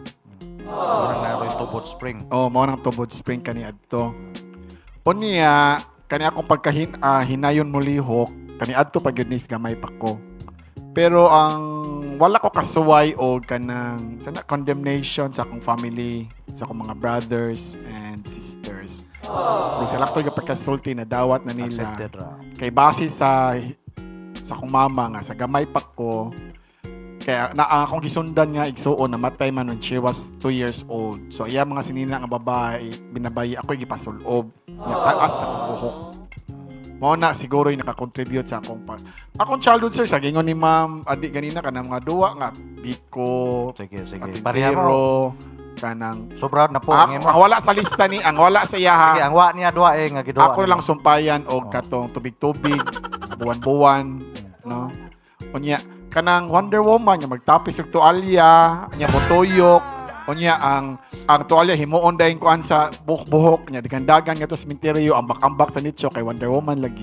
Speaker 1: Murag na rin tubod spring.
Speaker 3: Oh, mo nang tubod spring kani adto. Unya kani akong hinayon mo lihok kani adto pag goodness gamay pa ko. Pero ang wala ko kasuway o kanang sana condemnation sa akong family, sa akong mga brothers and sisters. Kung sila ko yung pagkasulti na dawat na nila.
Speaker 1: Accepted ra.
Speaker 3: Kay base sa akong mama nga, sa gamay pa ko, kaya na ang akong gisundan nga igsuon namatay man when she was 2 years old. So iya mga sinina nga babae, binabayi ako gipasulob. Nga taas na kong buhok. Mao na siguro yung nakakontribute sa akong childhood sir, sa gingon ni Ma'am Adi ganina kanang mga duwa nga biko,
Speaker 1: Sige. Pareha mo.
Speaker 3: atindero, kanang
Speaker 1: Sobra na po ang imo.
Speaker 3: ang wala sa lista ni, ang wala sa iyaha.
Speaker 1: Sige, ang wa niya duwa nga giduwa.
Speaker 3: Ako lang sumpayan og katong tubig-tubig, buwan-buwan, no? Unya kanang Wonder Woman nga magtapis og tualya, nya motuyok, unya ang tualya himuon dayon kuan sa buhok-buhok nya digandagan nga to sa cemetery ambak-ambak sa nicho kay Wonder Woman lagi.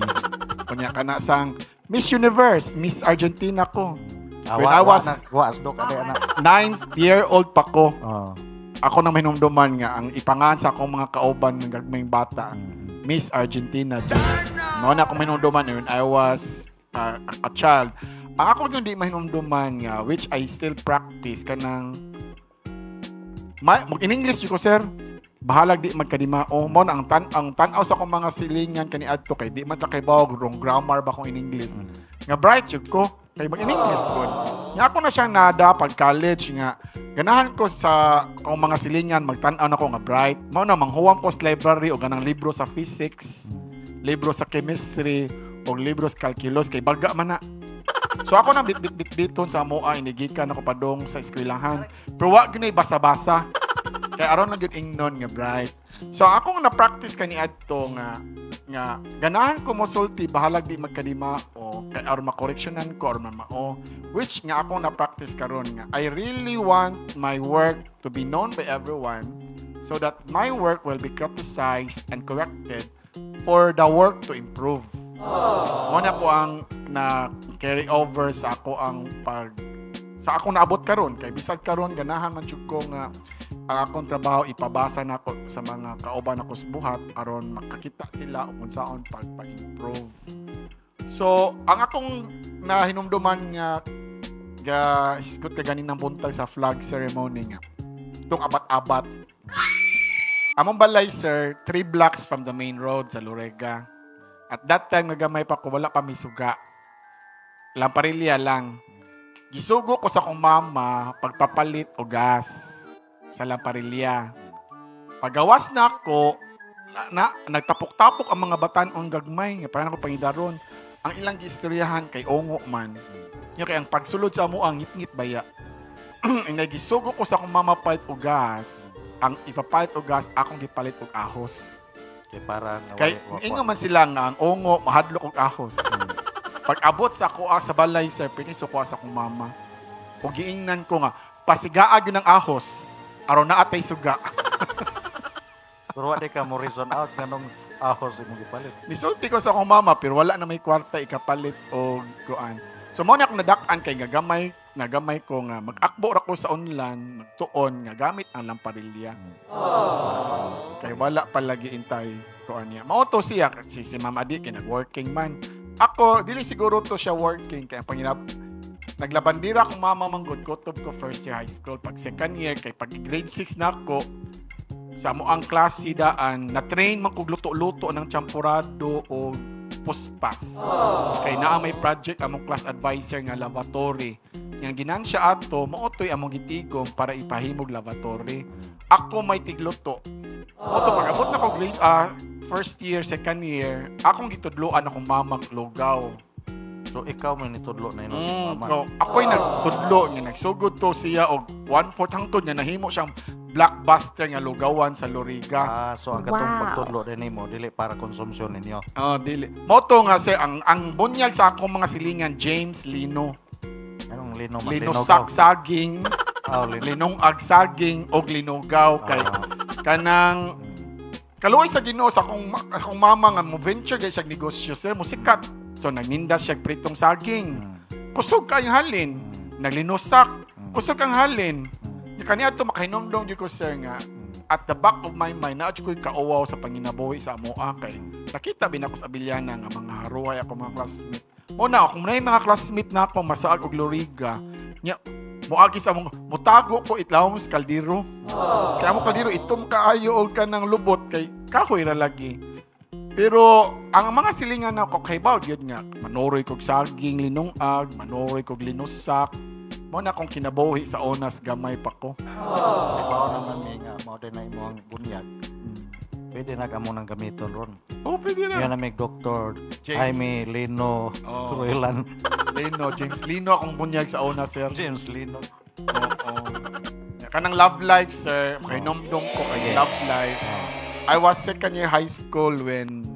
Speaker 3: Unya kana sang Miss Universe, Miss Argentina ko. When I was
Speaker 1: wa asdo ka na.
Speaker 3: 9-year-old pa ko,
Speaker 1: Oh.
Speaker 3: ako nang minumduman nga ang ipangan sa akong mga kauban ng gagmayng bata. Miss Argentina. Noon ako minumduman when I was a child. Ang ako yung di mahinumduman nga, which I still practice, kanang in English ko sir, bahalag di magkadima. O mo na ang tanaw sa akong mga silingan kani adto kay di man ta kay bawag wrong grammar ba kung in English. Nga bright jud ko kay mag in English good. Nga ako na siyang nada pag college nga ganahan ko sa akong mga silingan magtan-aw na ko nga bright. Mao na manghuwam ko sa library o ganang libro sa physics, libro sa chemistry o libro sa calculus kay baga man na. So ako nang bit-biton sa moa inigikan ako padong sa eskwelahan. Pero wa gyud basa-basa. Kay aron lang gyud ingnon nga bright. So ako na practice kani adto nga ganahan ko mosulti bahalag di magkadima o kay aron makoreksyonan ko or mao which nga ako na practice karon nga I really want my work to be known by everyone so that my work will be criticized and corrected for the work to improve. Mo na ko ang na carry over sa ako ang sa ako naabot karon kay bisag karon ganahan man jud ko nga ang akong trabaho ipabasa na ko sa mga kauban ako sa buhat aron makakita sila kung saan pagpa-improve. So ang akong nahinumduman nga hisgot ka ganinang buntag sa flag ceremony nga itong abat-abat. Among balay sir 3 blocks from the main road sa Lorega. At that time nagamay pa ko wala pa may suga. Lamparilya lang. Gisugo ko sa akong mama pagpapalit o gas sa lamparilya. Pagawas na ako, nagtapok-tapok ang mga batan-on gagmay. Nga parang ako pangidaron. Ang ilang giistoryahan kay Ongo man. Yung kay ang pagsulod sa mo ang ngit-ngit baya. Nagisugo ko sa akong mama palit o gas. Ang ipapalit o gas, akong gipalit o ahos.
Speaker 1: Kay parang
Speaker 3: Kay ingo man sila nga ang Ongo mahadlok og ahos. Pag abot sa ako sa balay sir, piniso ko sa akong mama. o giingnan ko nga pasigaag yun ng ahos aron na atay suga.
Speaker 1: Pero wala ka mo reason out kanong ahos imong gipalit.
Speaker 3: Nisulti ko sa akong mama pero wala na may kwarta ikapalit o kuan. So mo na akong nadak-an kay nagamay ko nga mag-akbo ra ko sa online magtuon nga gamit ang lamparilla. Kay wala palagi intay kuan niya. Mao to siya si Mama Adi kay nag-working man. Ako dili siguro to siya working kay panginap naglabandira akong mama manggod kutob ko first year high school pag second year kay pag grade 6 na ako sa mo ang klase daan na train man kog luto-luto ng champurado o puspas. Kay naa may project among class advisor nga laboratory. Yang ginansya ato maotoy among gitigom para ipahimog laboratory. Ako may tigluto. Oto pag-abot na ko grade first year, second year, akong gitudloan akong mamang lugaw.
Speaker 1: So ikaw may nitudlo na yun sa mama.
Speaker 3: Ako'y nagtudlo niya, nagsugod to siya og 1/4 hangtod niya nahimo siyang blockbuster nga lugawan sa Loriga.
Speaker 1: So ang katong
Speaker 4: Wow.
Speaker 1: pagtudlo din nimo dili para konsumpsyon ninyo.
Speaker 3: Dili. Moto nga sir, ang bunyag sa akong mga silingan James Lino.
Speaker 1: Anong lino
Speaker 3: Lino
Speaker 1: maglinogaw?
Speaker 3: saging,
Speaker 1: Lino.
Speaker 3: linong agsaging og linugaw kay kanang kaluoy sa Ginoo sa akong mama nga mo venture guys sa negosyo sir mo sikat. So nagninda siya pritong saging. Kusog kay halin, naglinusak. Kusog ang halin. Kaniya to makahinomdom gyud ko sir nga at the back of my mind na ko'y kauwaw sa panginabuhi sa amoa kay nakita bin ako sa Bilyana nga mga haruhay ako mga classmate. Una kung may mga classmate na ako masaag og Loriga nya moagi sa among mutago ko itlawom sa kaldero. Kaya mo kaldero itom kaayo og kanang lubot kay kahoy ra lagi. Pero ang mga silingan na ko kay bawd yun nga manoroy kog saging linungag, manoroy kog linusak. Mo na akong kinabuhi sa onas gamay pa ko.
Speaker 1: Ibaw naman ni nga mao din na imong bunyag. Pwede na kamo nang gamiton ron.
Speaker 3: Oh, pwede na.
Speaker 1: Yan na may Dr.
Speaker 3: James.
Speaker 1: Jaime Lino Ruelan.
Speaker 3: Lino, James Lino akong bunyag sa onas sir.
Speaker 1: James Lino.
Speaker 3: Oo. Kanang love life sir, kay nomdom ko kay love life. I was second year high school when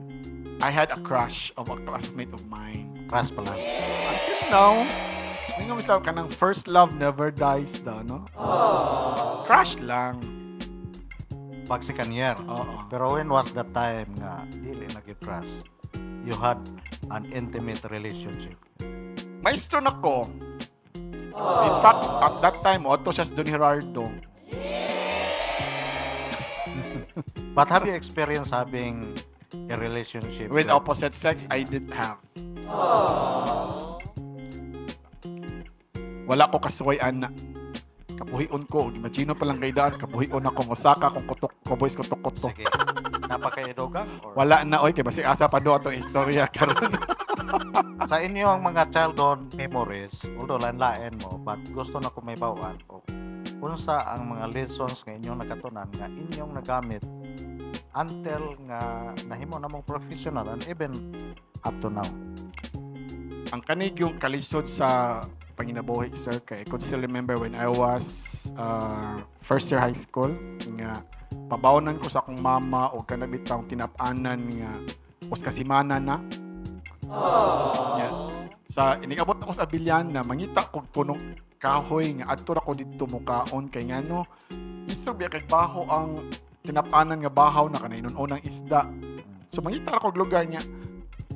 Speaker 3: I had a crush of a classmate of mine.
Speaker 1: Crush pa lang.
Speaker 3: Until now, hindi mo ka ng first love never dies daw, no? Crush lang.
Speaker 1: Pag second year.
Speaker 3: Oo.
Speaker 1: Pero when was the time nga dili nag-crush? You had an intimate relationship.
Speaker 3: Maestro na ko. In fact, at that time, Otto siya sa Don Gerardo.
Speaker 1: But have you experienced having a relationship
Speaker 3: With opposite sex, I did have. Wala ko kasuwayan na. Kapuhion ko. Imagino pa lang kay daan. Kapuhion ako. Musaka kung kutok. Kuboys kutok-kutok.
Speaker 1: Sige. Napaka-edogang? Or
Speaker 3: Wala na, oy. Kaya basi asa pa doon itong istorya karon.
Speaker 1: sa inyo ang mga childhood memories, although lain-lain mo, but gusto na ko may bawaan o unsa ang mga lessons nga inyong nakatunan nga inyong nagamit until nga nahimo na mong professional and even up to now.
Speaker 3: Ang kanig yung kalisod sa panginabuhi, sir, kay I could still remember when I was first year high school nga pabawnan ko sa akong mama o kanabitang tinap-anan nga kasimana na. Yeah. Sa inigabot ako sa Bilyana, mangita ko punong kahoy nga adto ra ko dito mukaon kay ngano isog biya kay baho ang tinapanan nga bahaw na kanay nun unang isda. So mangita ra ko lugar niya.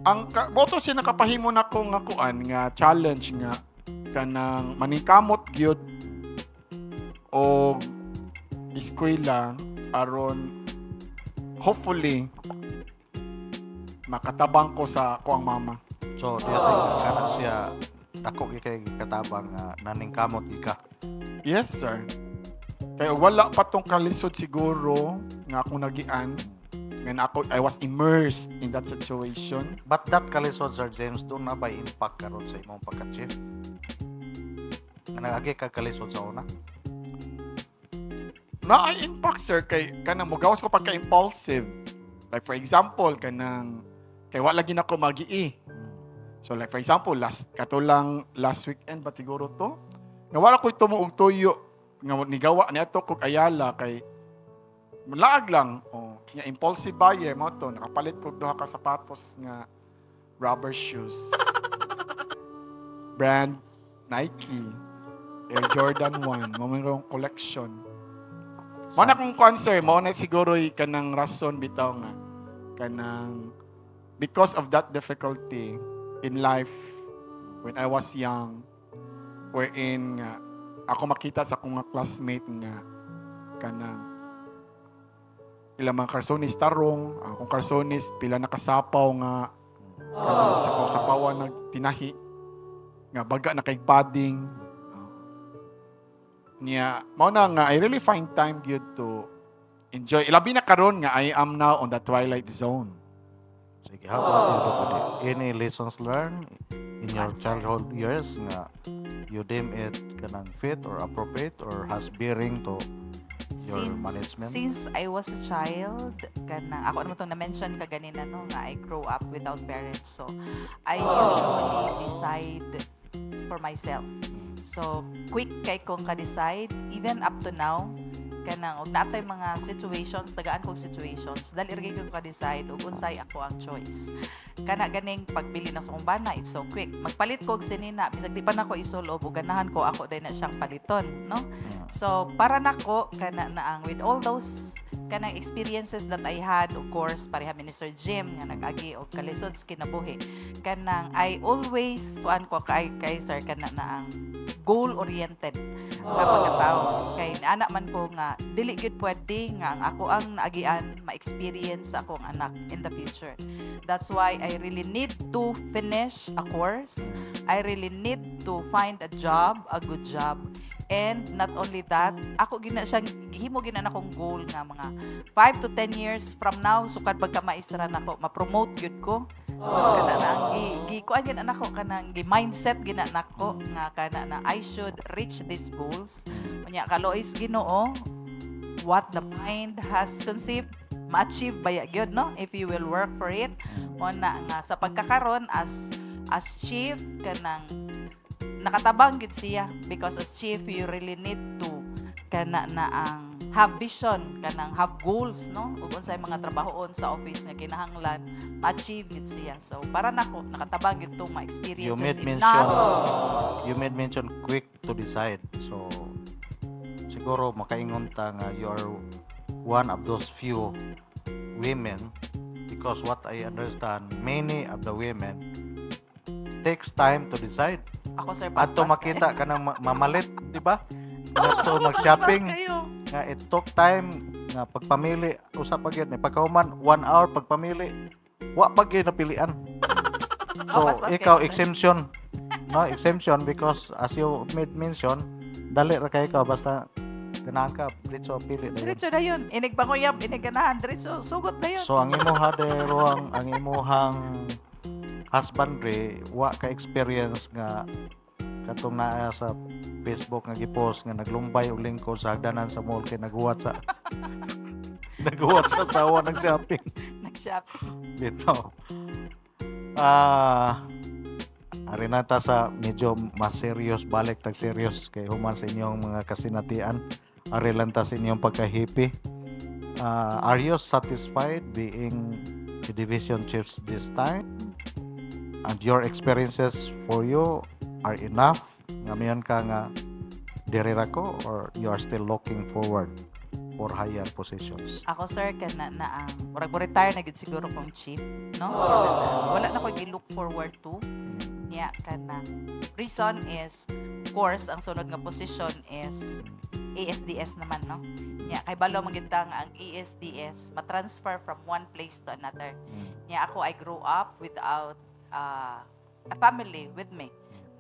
Speaker 3: Ang boto siya nakapahimo na ko nga kuan nga challenge nga kanang maningkamot gyud o eskwela aron hopefully makatabang ko sa ko ang mama.
Speaker 1: So, diya kana siya dako kay katabang naning kamot ika.
Speaker 3: Yes, sir. Kaya wala pa tong kalisod siguro nga akong nagian. Ngayon ako, I was immersed in that situation.
Speaker 1: But that kalisod, Sir James, doon na ba impact karon sa imong pagka-chief? Nagagi ka kalisod sa una?
Speaker 3: Na ay impact, sir, kay kanang mugawas ko pagka-impulsive. Like for example, kanang kay wala lagi nako magi-i. So like for example, last weekend ba siguro to? Nga wala ko tumuog tuyo nga nigawa niadto kog ayala kay laag lang. Oh, nga impulsive buyer mo to, nakapalit kog duha ka sapatos nga rubber shoes. Brand Nike. Air Jordan 1, mo kong collection. Mo na kong concert, mo na siguro kanang rason bitaw nga kanang because of that difficulty in life when I was young, wherein nga ako makita sa akong mga classmate nga kanang ilang mga karsonis tarong, akong karsonis pila nakasapaw nga kanang sa pawan nagtinahi nga baga na kay padding niya. Mao na nga I really find time good to enjoy. Ilabi na karon nga I am now on the twilight zone.
Speaker 1: Sige, how about you, Dr. Any lessons learned in your childhood years nga you deem it kanang fit or appropriate or has bearing to your management?
Speaker 2: Since I was a child, kanang ako ano to na-mention ka ganina no nga I grow up without parents. So I usually decide for myself. So quick kay kong ka-decide even up to now kanang og natay mga situations, tagaan kong situations, dali ra gyud ko ka-decide ug unsay ako ang choice. Kana ganing pagbili na sa akong bana, it's so quick. Magpalit ko og sinina, bisag di pa nako isulob ug ganahan ko ako day na siyang paliton, no? So para nako kana na ang with all those kanang experiences that I had, of course, pareha mi ni Sir Jim nga nag-agi og kalisod sa kinabuhi. Kanang I always kuan ko kay sir kana na ang goal-oriented nga pagkatao. Kay anak man ko nga dili gyud pwede nga ang ako ang naagian ma-experience sa akong anak in the future. That's why I really need to finish a course. I really need to find a job, a good job. And not only that, ako gina siyang gihimo gina na akong goal nga mga 5 to 10 years from now sukad pagka maistra nako ma-promote gyud ko. Kana na ang kuan gina nako kanang mindset gina nako nga kana na I should reach these goals. Unya kalois Ginoo, what the mind has conceived ma-achieve baya gyud no if you will work for it. Mo na nga sa pagkakaron as chief kanang nakatabang gid siya because as chief you really need to kana na ang have vision kanang have goals no ug unsay mga trabahoon sa office nga kinahanglan ma-achieve gid siya. So para nako nakatabang gid to ma-experiences
Speaker 1: You made mention quick to decide. So siguro makaingon ta nga you are one of those few women because what I understand many of the women takes time to decide.
Speaker 2: Ako sir
Speaker 1: Ato makita ka ng mamalit, di ba? Ato mag-shopping. Nga it took time nga pagpamili usa pa gyud ni pagkahuman 1 hour pagpamili. Wa pa gyud napilian. So ikaw exemption. No, exemption because as you made mention, dali ra kay ka basta ganahan ka diretso pili na yun.
Speaker 2: diretso na yun. Inig panguyab, inig ganahan, diretso sugot na yun.
Speaker 1: So ang imuha derong ang imuhang husbandry wa ka experience nga katong naa sa Facebook nga gipost nga naglumbay og lingkod sa hagdanan sa mall kay naguwat sa asawa ng shopping
Speaker 2: Nag-shopping.
Speaker 1: dito. Ari na ta sa medyo mas serious balik tag serious kay human sa inyong mga kasinatian. Ari lang ta sa inyong pagka-happy. Are you satisfied being the division chiefs this time? And your experiences for you are enough nga mayon ka nga diri ra ko or you are still looking forward for higher positions?
Speaker 2: Ako sir kana na ang murag mo retire na gid siguro kong chief, no? Wala na ko gi-look forward to. Nya kana reason is of course ang sunod nga position is ASDS naman, no? Nya kay balo magintang ang ASDS ma-transfer from one place to another. Nya ako I grew up without a family with me.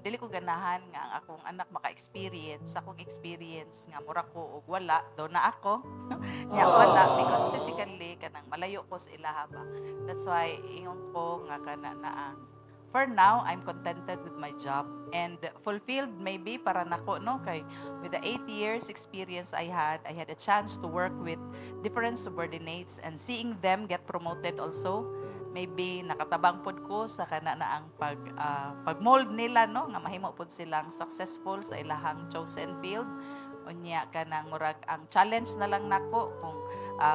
Speaker 2: Dili ko ganahan nga ang akong anak maka-experience akong experience nga mura ko og wala do na ako. Nya wala because physically kanang malayo ko sa ilaha ba. That's why ingon ko nga kana na ang for now I'm contented with my job and fulfilled maybe para nako no kay with the 8 years experience I had a chance to work with different subordinates and seeing them get promoted also. Maybe nakatabang pod ko sa kana na ang pagmold nila no nga mahimo pod silang successful sa ilahang chosen field. Unya kanang murag ang challenge na lang nako kung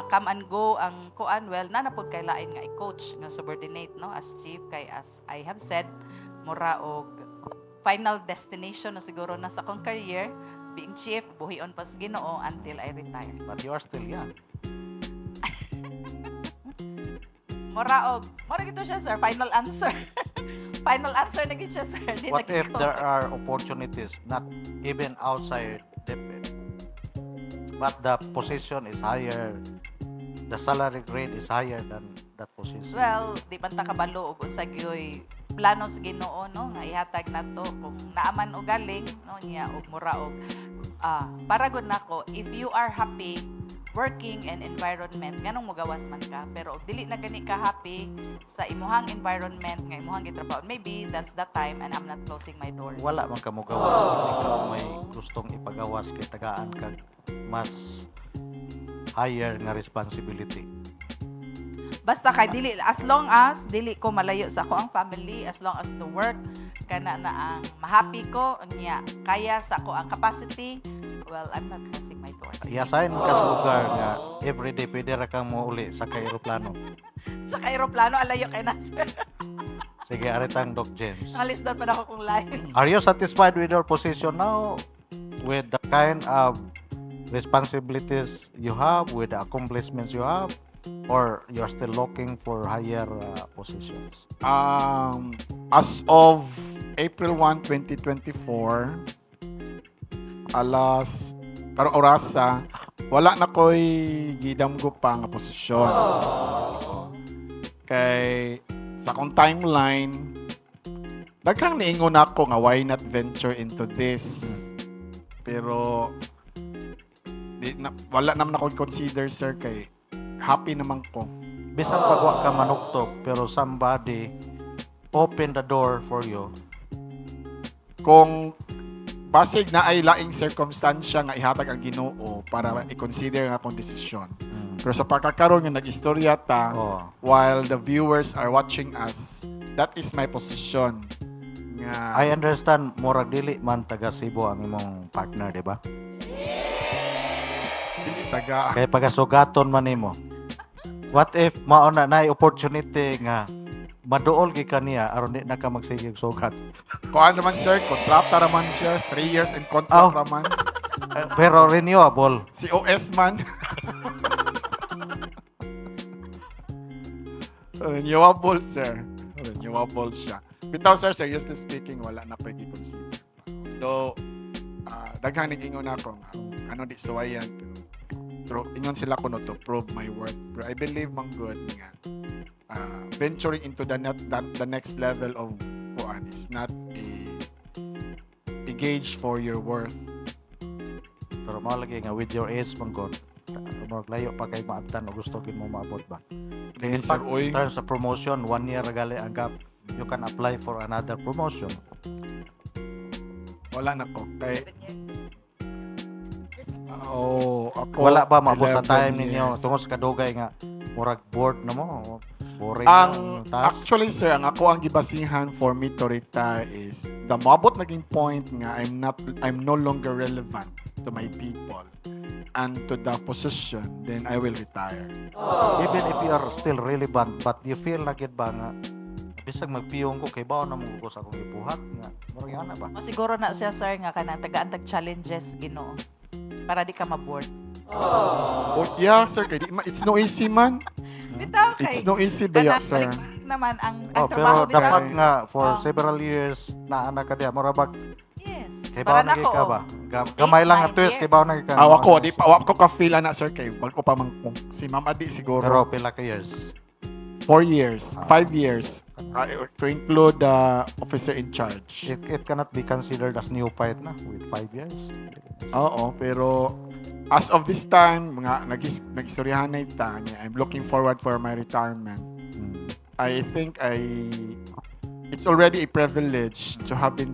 Speaker 2: come and go ang kuan well na pod kay lain nga i-coach nga subordinate no as chief kay as I have said mura og final destination na siguro na sa akong career, being chief, buhion pa sa Ginoo until I retire.
Speaker 1: But you are still young.
Speaker 2: Moraog. Mora gito siya, sir. Final answer. Final answer na gito siya, sir. Di
Speaker 1: What
Speaker 2: na
Speaker 1: if
Speaker 2: gito.
Speaker 1: there are opportunities not even outside DepEd, but the position is higher, the salary grade is higher than that position?
Speaker 2: Well, di man ta kabalo og unsa gyoy plano sa Ginoo no nga ihatag nato kung naaman og galing no niya og mura og para gud nako if you are happy working in environment nganong mogawas man ka pero og dili na gani ka happy sa imuhang environment nga imuhang gitrabaho, maybe that's the time and I'm not closing my doors.
Speaker 1: Wala man ka mo gawas kung ikaw may gustong ipagawas kay tagaan kag mas higher nga responsibility.
Speaker 2: Basta kay dili, as long as dili ko malayo sa ako ang family, as long as the work kana na ang mahappy ko niya kaya sa ako ang capacity, well, I'm not closing my doors.
Speaker 1: Iasahin mo ka sa lugar nga everyday pwede ra kang muuli sa aeroplano.
Speaker 2: Sa aeroplano alayo kay na sir.
Speaker 1: Sige, aritang Doc James.
Speaker 2: Alis doon pa na ako kung line.
Speaker 1: Are you satisfied with your position now? With the kind of responsibilities you have, with the accomplishments you have? Or you're still looking for higher positions?
Speaker 3: As of April 1, 2024, alas karong orasa, wala na ko'y gidamgo pa nga posisyon. Kay sa akong timeline, daghang niingon ako nga why not venture into this. Pero wala naman ako consider, sir, kay happy naman ko.
Speaker 1: Bisan pag wa ka manuktok, pero somebody open the door for you.
Speaker 3: Kung basig na ay laing circumstansya nga ihatag ang Ginoo para i-consider nga akong desisyon. Pero sa pagkakaroon nga nag-istorya ta,
Speaker 1: Oh.
Speaker 3: while the viewers are watching us, that is my position. Nga,
Speaker 1: I understand, murag dili man taga Cebu ang imong partner, di ba?
Speaker 3: dili taga.
Speaker 1: Kaya pagasugaton man nimo. What if mauna na opportunity nga maduol gi kaniya aron di na ka magsigig sugat.
Speaker 3: Kung ano naman, sir, kontrata raman siya, 3 years in contract
Speaker 1: Oh.
Speaker 3: raman.
Speaker 1: Pero renewable.
Speaker 3: COS man. Renewable, sir. Renewable siya. Bitaw, sir, seriously speaking, wala na pwede consider. Though, daghang nag-ingon ako nga, ano di suwayan, pero ingon sila ko no to prove my worth. Pero I believe mang good nga, venturing into the next level of kuan is not a gauge for your worth.
Speaker 1: Pero mao lagi nga with your age man god. Maglayo pa kay maabtan o gusto kin mo maabot ba. In
Speaker 3: Sir,
Speaker 1: fact,
Speaker 3: oy.
Speaker 1: in terms of promotion, 1 year gali ang gap. You can apply for another promotion.
Speaker 3: Wala na ko. Kay, ako,
Speaker 1: Wala ba maabot sa
Speaker 3: 11
Speaker 1: time ninyo
Speaker 3: years.
Speaker 1: tungod sa kadugay nga murag bored na mo, boring
Speaker 3: Ang
Speaker 1: task.
Speaker 3: actually, sir, ang ako ang gibasihan for me to retire is the mabot naging point nga I'm no longer relevant to my people and to the position, then I will retire.
Speaker 1: Even if you are still relevant, but you feel na gid ba nga bisag magpiyong ko kay bawo na mo ko sa akong gibuhat nga murag ana ba.
Speaker 2: O siguro na siya, sir, nga kanang taga-antag challenges, Ginoo. Para di ka ma-bored.
Speaker 3: Oh, yeah, sir, kay it's no easy man.
Speaker 2: Bitaw kay.
Speaker 3: It's no easy ba,
Speaker 2: kanang
Speaker 3: sir?
Speaker 2: balik-balik naman ang
Speaker 1: Oh,
Speaker 2: trabaho
Speaker 1: pero dapat
Speaker 2: bitaw.
Speaker 1: nga for
Speaker 2: Oh.
Speaker 1: several years na anak ka diya mura ba
Speaker 2: Yes.
Speaker 1: kay
Speaker 2: Para
Speaker 1: bawo na
Speaker 2: nako.
Speaker 1: ka ba. Gamay lang
Speaker 2: 8,
Speaker 1: nga twist
Speaker 2: 9
Speaker 1: kay bawo na ka.
Speaker 3: Awa ko, di pa wa ko ka-feel ana, sir, kay wag ko pa mang si Ma'am Adi siguro.
Speaker 1: Pero pila ka years.
Speaker 3: 4 years, 5 years, to include the officer in charge.
Speaker 1: It cannot be considered as new fight na with 5 years.
Speaker 3: Oo, pero as of this time, mga nag-istoryahan na ita, I'm looking forward for my retirement.
Speaker 1: Hmm.
Speaker 3: I think it's already a privilege to have been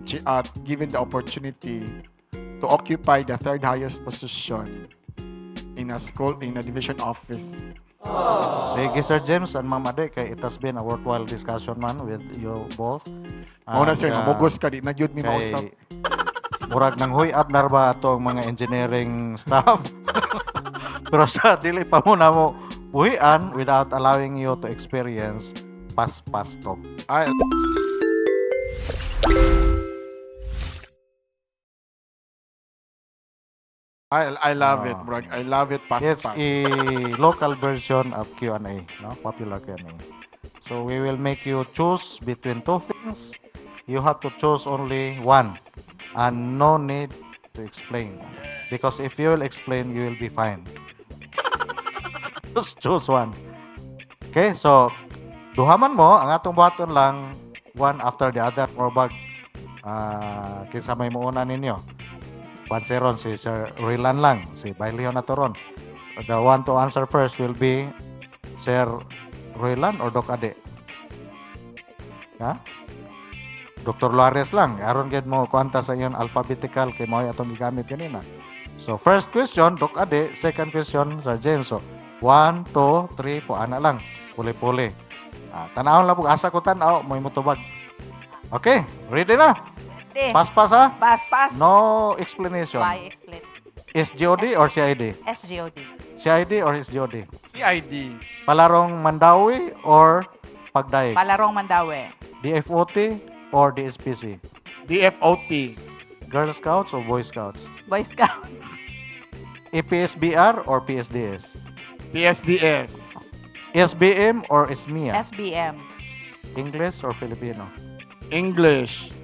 Speaker 3: given the opportunity to occupy the third highest position in a division office.
Speaker 1: Sige Sir James and Ma'am Ade, kay it has been a worthwhile discussion man with you both.
Speaker 3: Muna, sir,
Speaker 1: And,
Speaker 3: namugos ka, di na yun mi mausap.
Speaker 1: kay murag nang huy up na ba ato ang mga engineering staff. Pero sa dili pa muna mo buhian without allowing you to experience pas talk.
Speaker 3: Ay, I love it, bro. I love it,
Speaker 1: It's
Speaker 3: pas-pas.
Speaker 1: a local version of Q&A, no? Popular Q&A. So we will make you choose between two things. You have to choose only one, and no need to explain. Because if you will explain, you will be fined. Just choose one. Okay, so duhaman mo ang atong buhaton lang one after the other or bag kinsa may muuna ninyo. Panseron si Sir Rilan lang, si Bailio na toron. The one to answer first will be Sir Rilan or Doc Ade. Ha? Dr. Luares lang. Aron gid mo kuanta sa iyon alphabetical kay mao atong gigamit kanina. So first question Doc Ade, second question Sir James. So 1, 2, 3, 4 ana lang. Puli-puli. Tanawon lang pug asa ko tan-aw moy mutubag. Okay, ready na? Pas-pas ha?
Speaker 2: Pas.
Speaker 1: No explanation.
Speaker 2: Why explain?
Speaker 1: SGOD or CID?
Speaker 2: SGOD.
Speaker 1: CID or SGOD?
Speaker 3: CID.
Speaker 1: Palarong Mandawi or Pagdaig?
Speaker 2: Palarong Mandawi.
Speaker 1: DFOT or DSPC?
Speaker 3: DFOT.
Speaker 1: Girl Scouts or Boy Scouts?
Speaker 2: Boy Scout.
Speaker 1: EPSBR or PSDS?
Speaker 3: PSDS.
Speaker 1: SBM or SMIA?
Speaker 2: SBM.
Speaker 1: English or Filipino?
Speaker 3: English.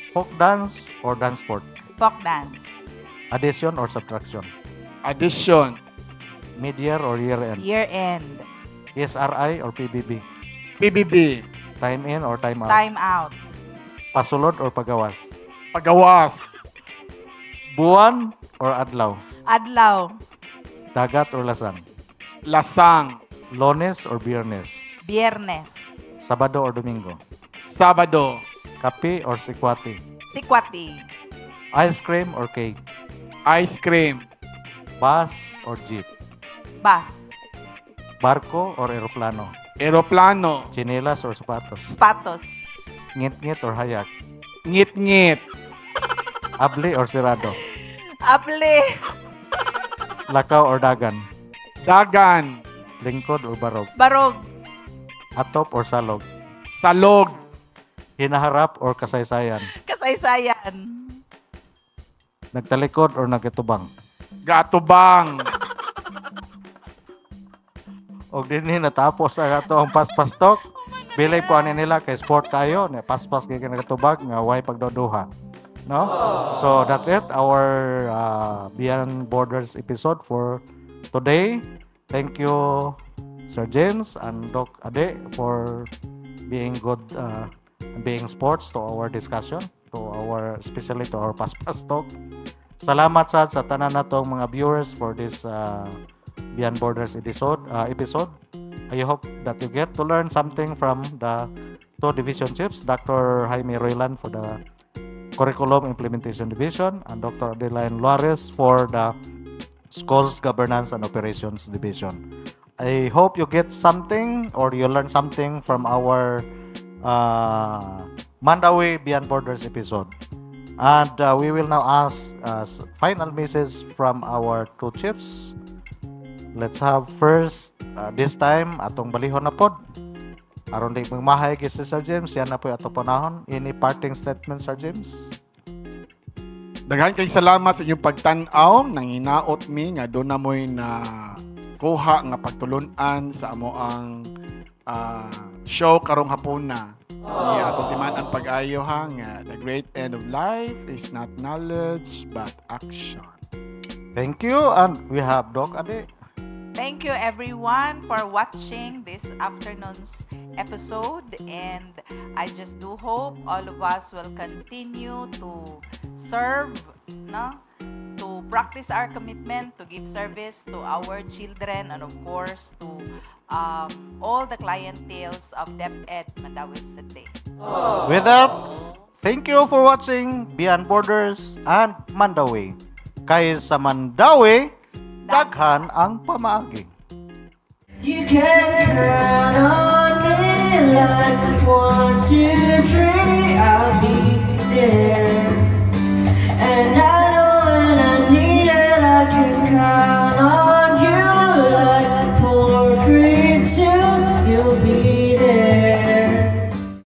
Speaker 1: Folk dance or dance sport?
Speaker 2: Folk dance.
Speaker 1: Addition or subtraction?
Speaker 3: Addition.
Speaker 1: Mid-year or year-end?
Speaker 2: Year end.
Speaker 1: SRI or PBB?
Speaker 3: PBB.
Speaker 1: Time in or time out?
Speaker 2: Time out.
Speaker 1: Pasulod or pagawas?
Speaker 3: Pagawas.
Speaker 1: Buwan or adlaw?
Speaker 2: Adlaw.
Speaker 1: Dagat or lasang?
Speaker 3: Lasang.
Speaker 1: Lunes or biyernes?
Speaker 2: Biyernes.
Speaker 1: Sabado or domingo?
Speaker 3: Sabado.
Speaker 1: Kape or sikwati?
Speaker 2: Sikwati.
Speaker 1: Ice cream or cake?
Speaker 3: Ice cream.
Speaker 1: Bus or jeep?
Speaker 2: Bus.
Speaker 1: Barko or eroplano?
Speaker 3: Eroplano.
Speaker 1: Chinelas or sapatos?
Speaker 2: Spatos.
Speaker 1: Ngit-ngit or hayak?
Speaker 3: Ngit-ngit.
Speaker 1: Abli or sirado?
Speaker 2: Aple.
Speaker 1: Lakaw or dagan?
Speaker 3: Dagan.
Speaker 1: Lingkod or barog?
Speaker 2: Barog.
Speaker 1: Atop or salog?
Speaker 3: Salog.
Speaker 1: Hinaharap or kasaysayan?
Speaker 2: Kasaysayan.
Speaker 1: Nagtalikod or nagkatubang?
Speaker 3: Gatubang.
Speaker 1: O din natapos ang ato ang pas-pastok. Bilay po ani nila kay sport kayo. Pas-pas kay nagkatubag nga way pagdoduha. No? So that's it. Our Beyond Borders episode for today. Thank you Sir James and Doc Ade for being good being sports to our discussion, to our especially to our pas-pas talk. Salamat sa tanan natong mga viewers for this Beyond Borders episode. I hope that you get to learn something from the two division chiefs, Dr. Jaime Roylan for the Curriculum Implementation Division and Dr. Adeline Luares for the Schools Governance and Operations Division. I hope you get something or you learn something from our Mandawi Beyond Borders episode. And we will now ask final message from our two chiefs. Let's have first this time atong balihon na pod. Aron di magmahay kay si Sir James, yan na po ato panahon. Any parting statement, Sir James?
Speaker 3: Daghan kay salamat sa inyong pagtan-aw. Nanginaot mi nga doon na mo'y na kuha nga pagtulunan sa amo ang show karong hapuna. Atong timan ang pag-ayo ha nga the great end of life is not knowledge but action.
Speaker 1: Thank you, and we have Doc Ade.
Speaker 2: Thank you everyone for watching this afternoon's episode, and I just do hope all of us will continue to serve, no? To practice our commitment to give service to our children and of course to all the clienteles of DepEd Mandawi City.
Speaker 1: With that, thank you for watching Beyond Borders and Mandawi. Kay sa Mandawi, daghan ang pamaagi.
Speaker 5: You can count on me like 1, 2, 3.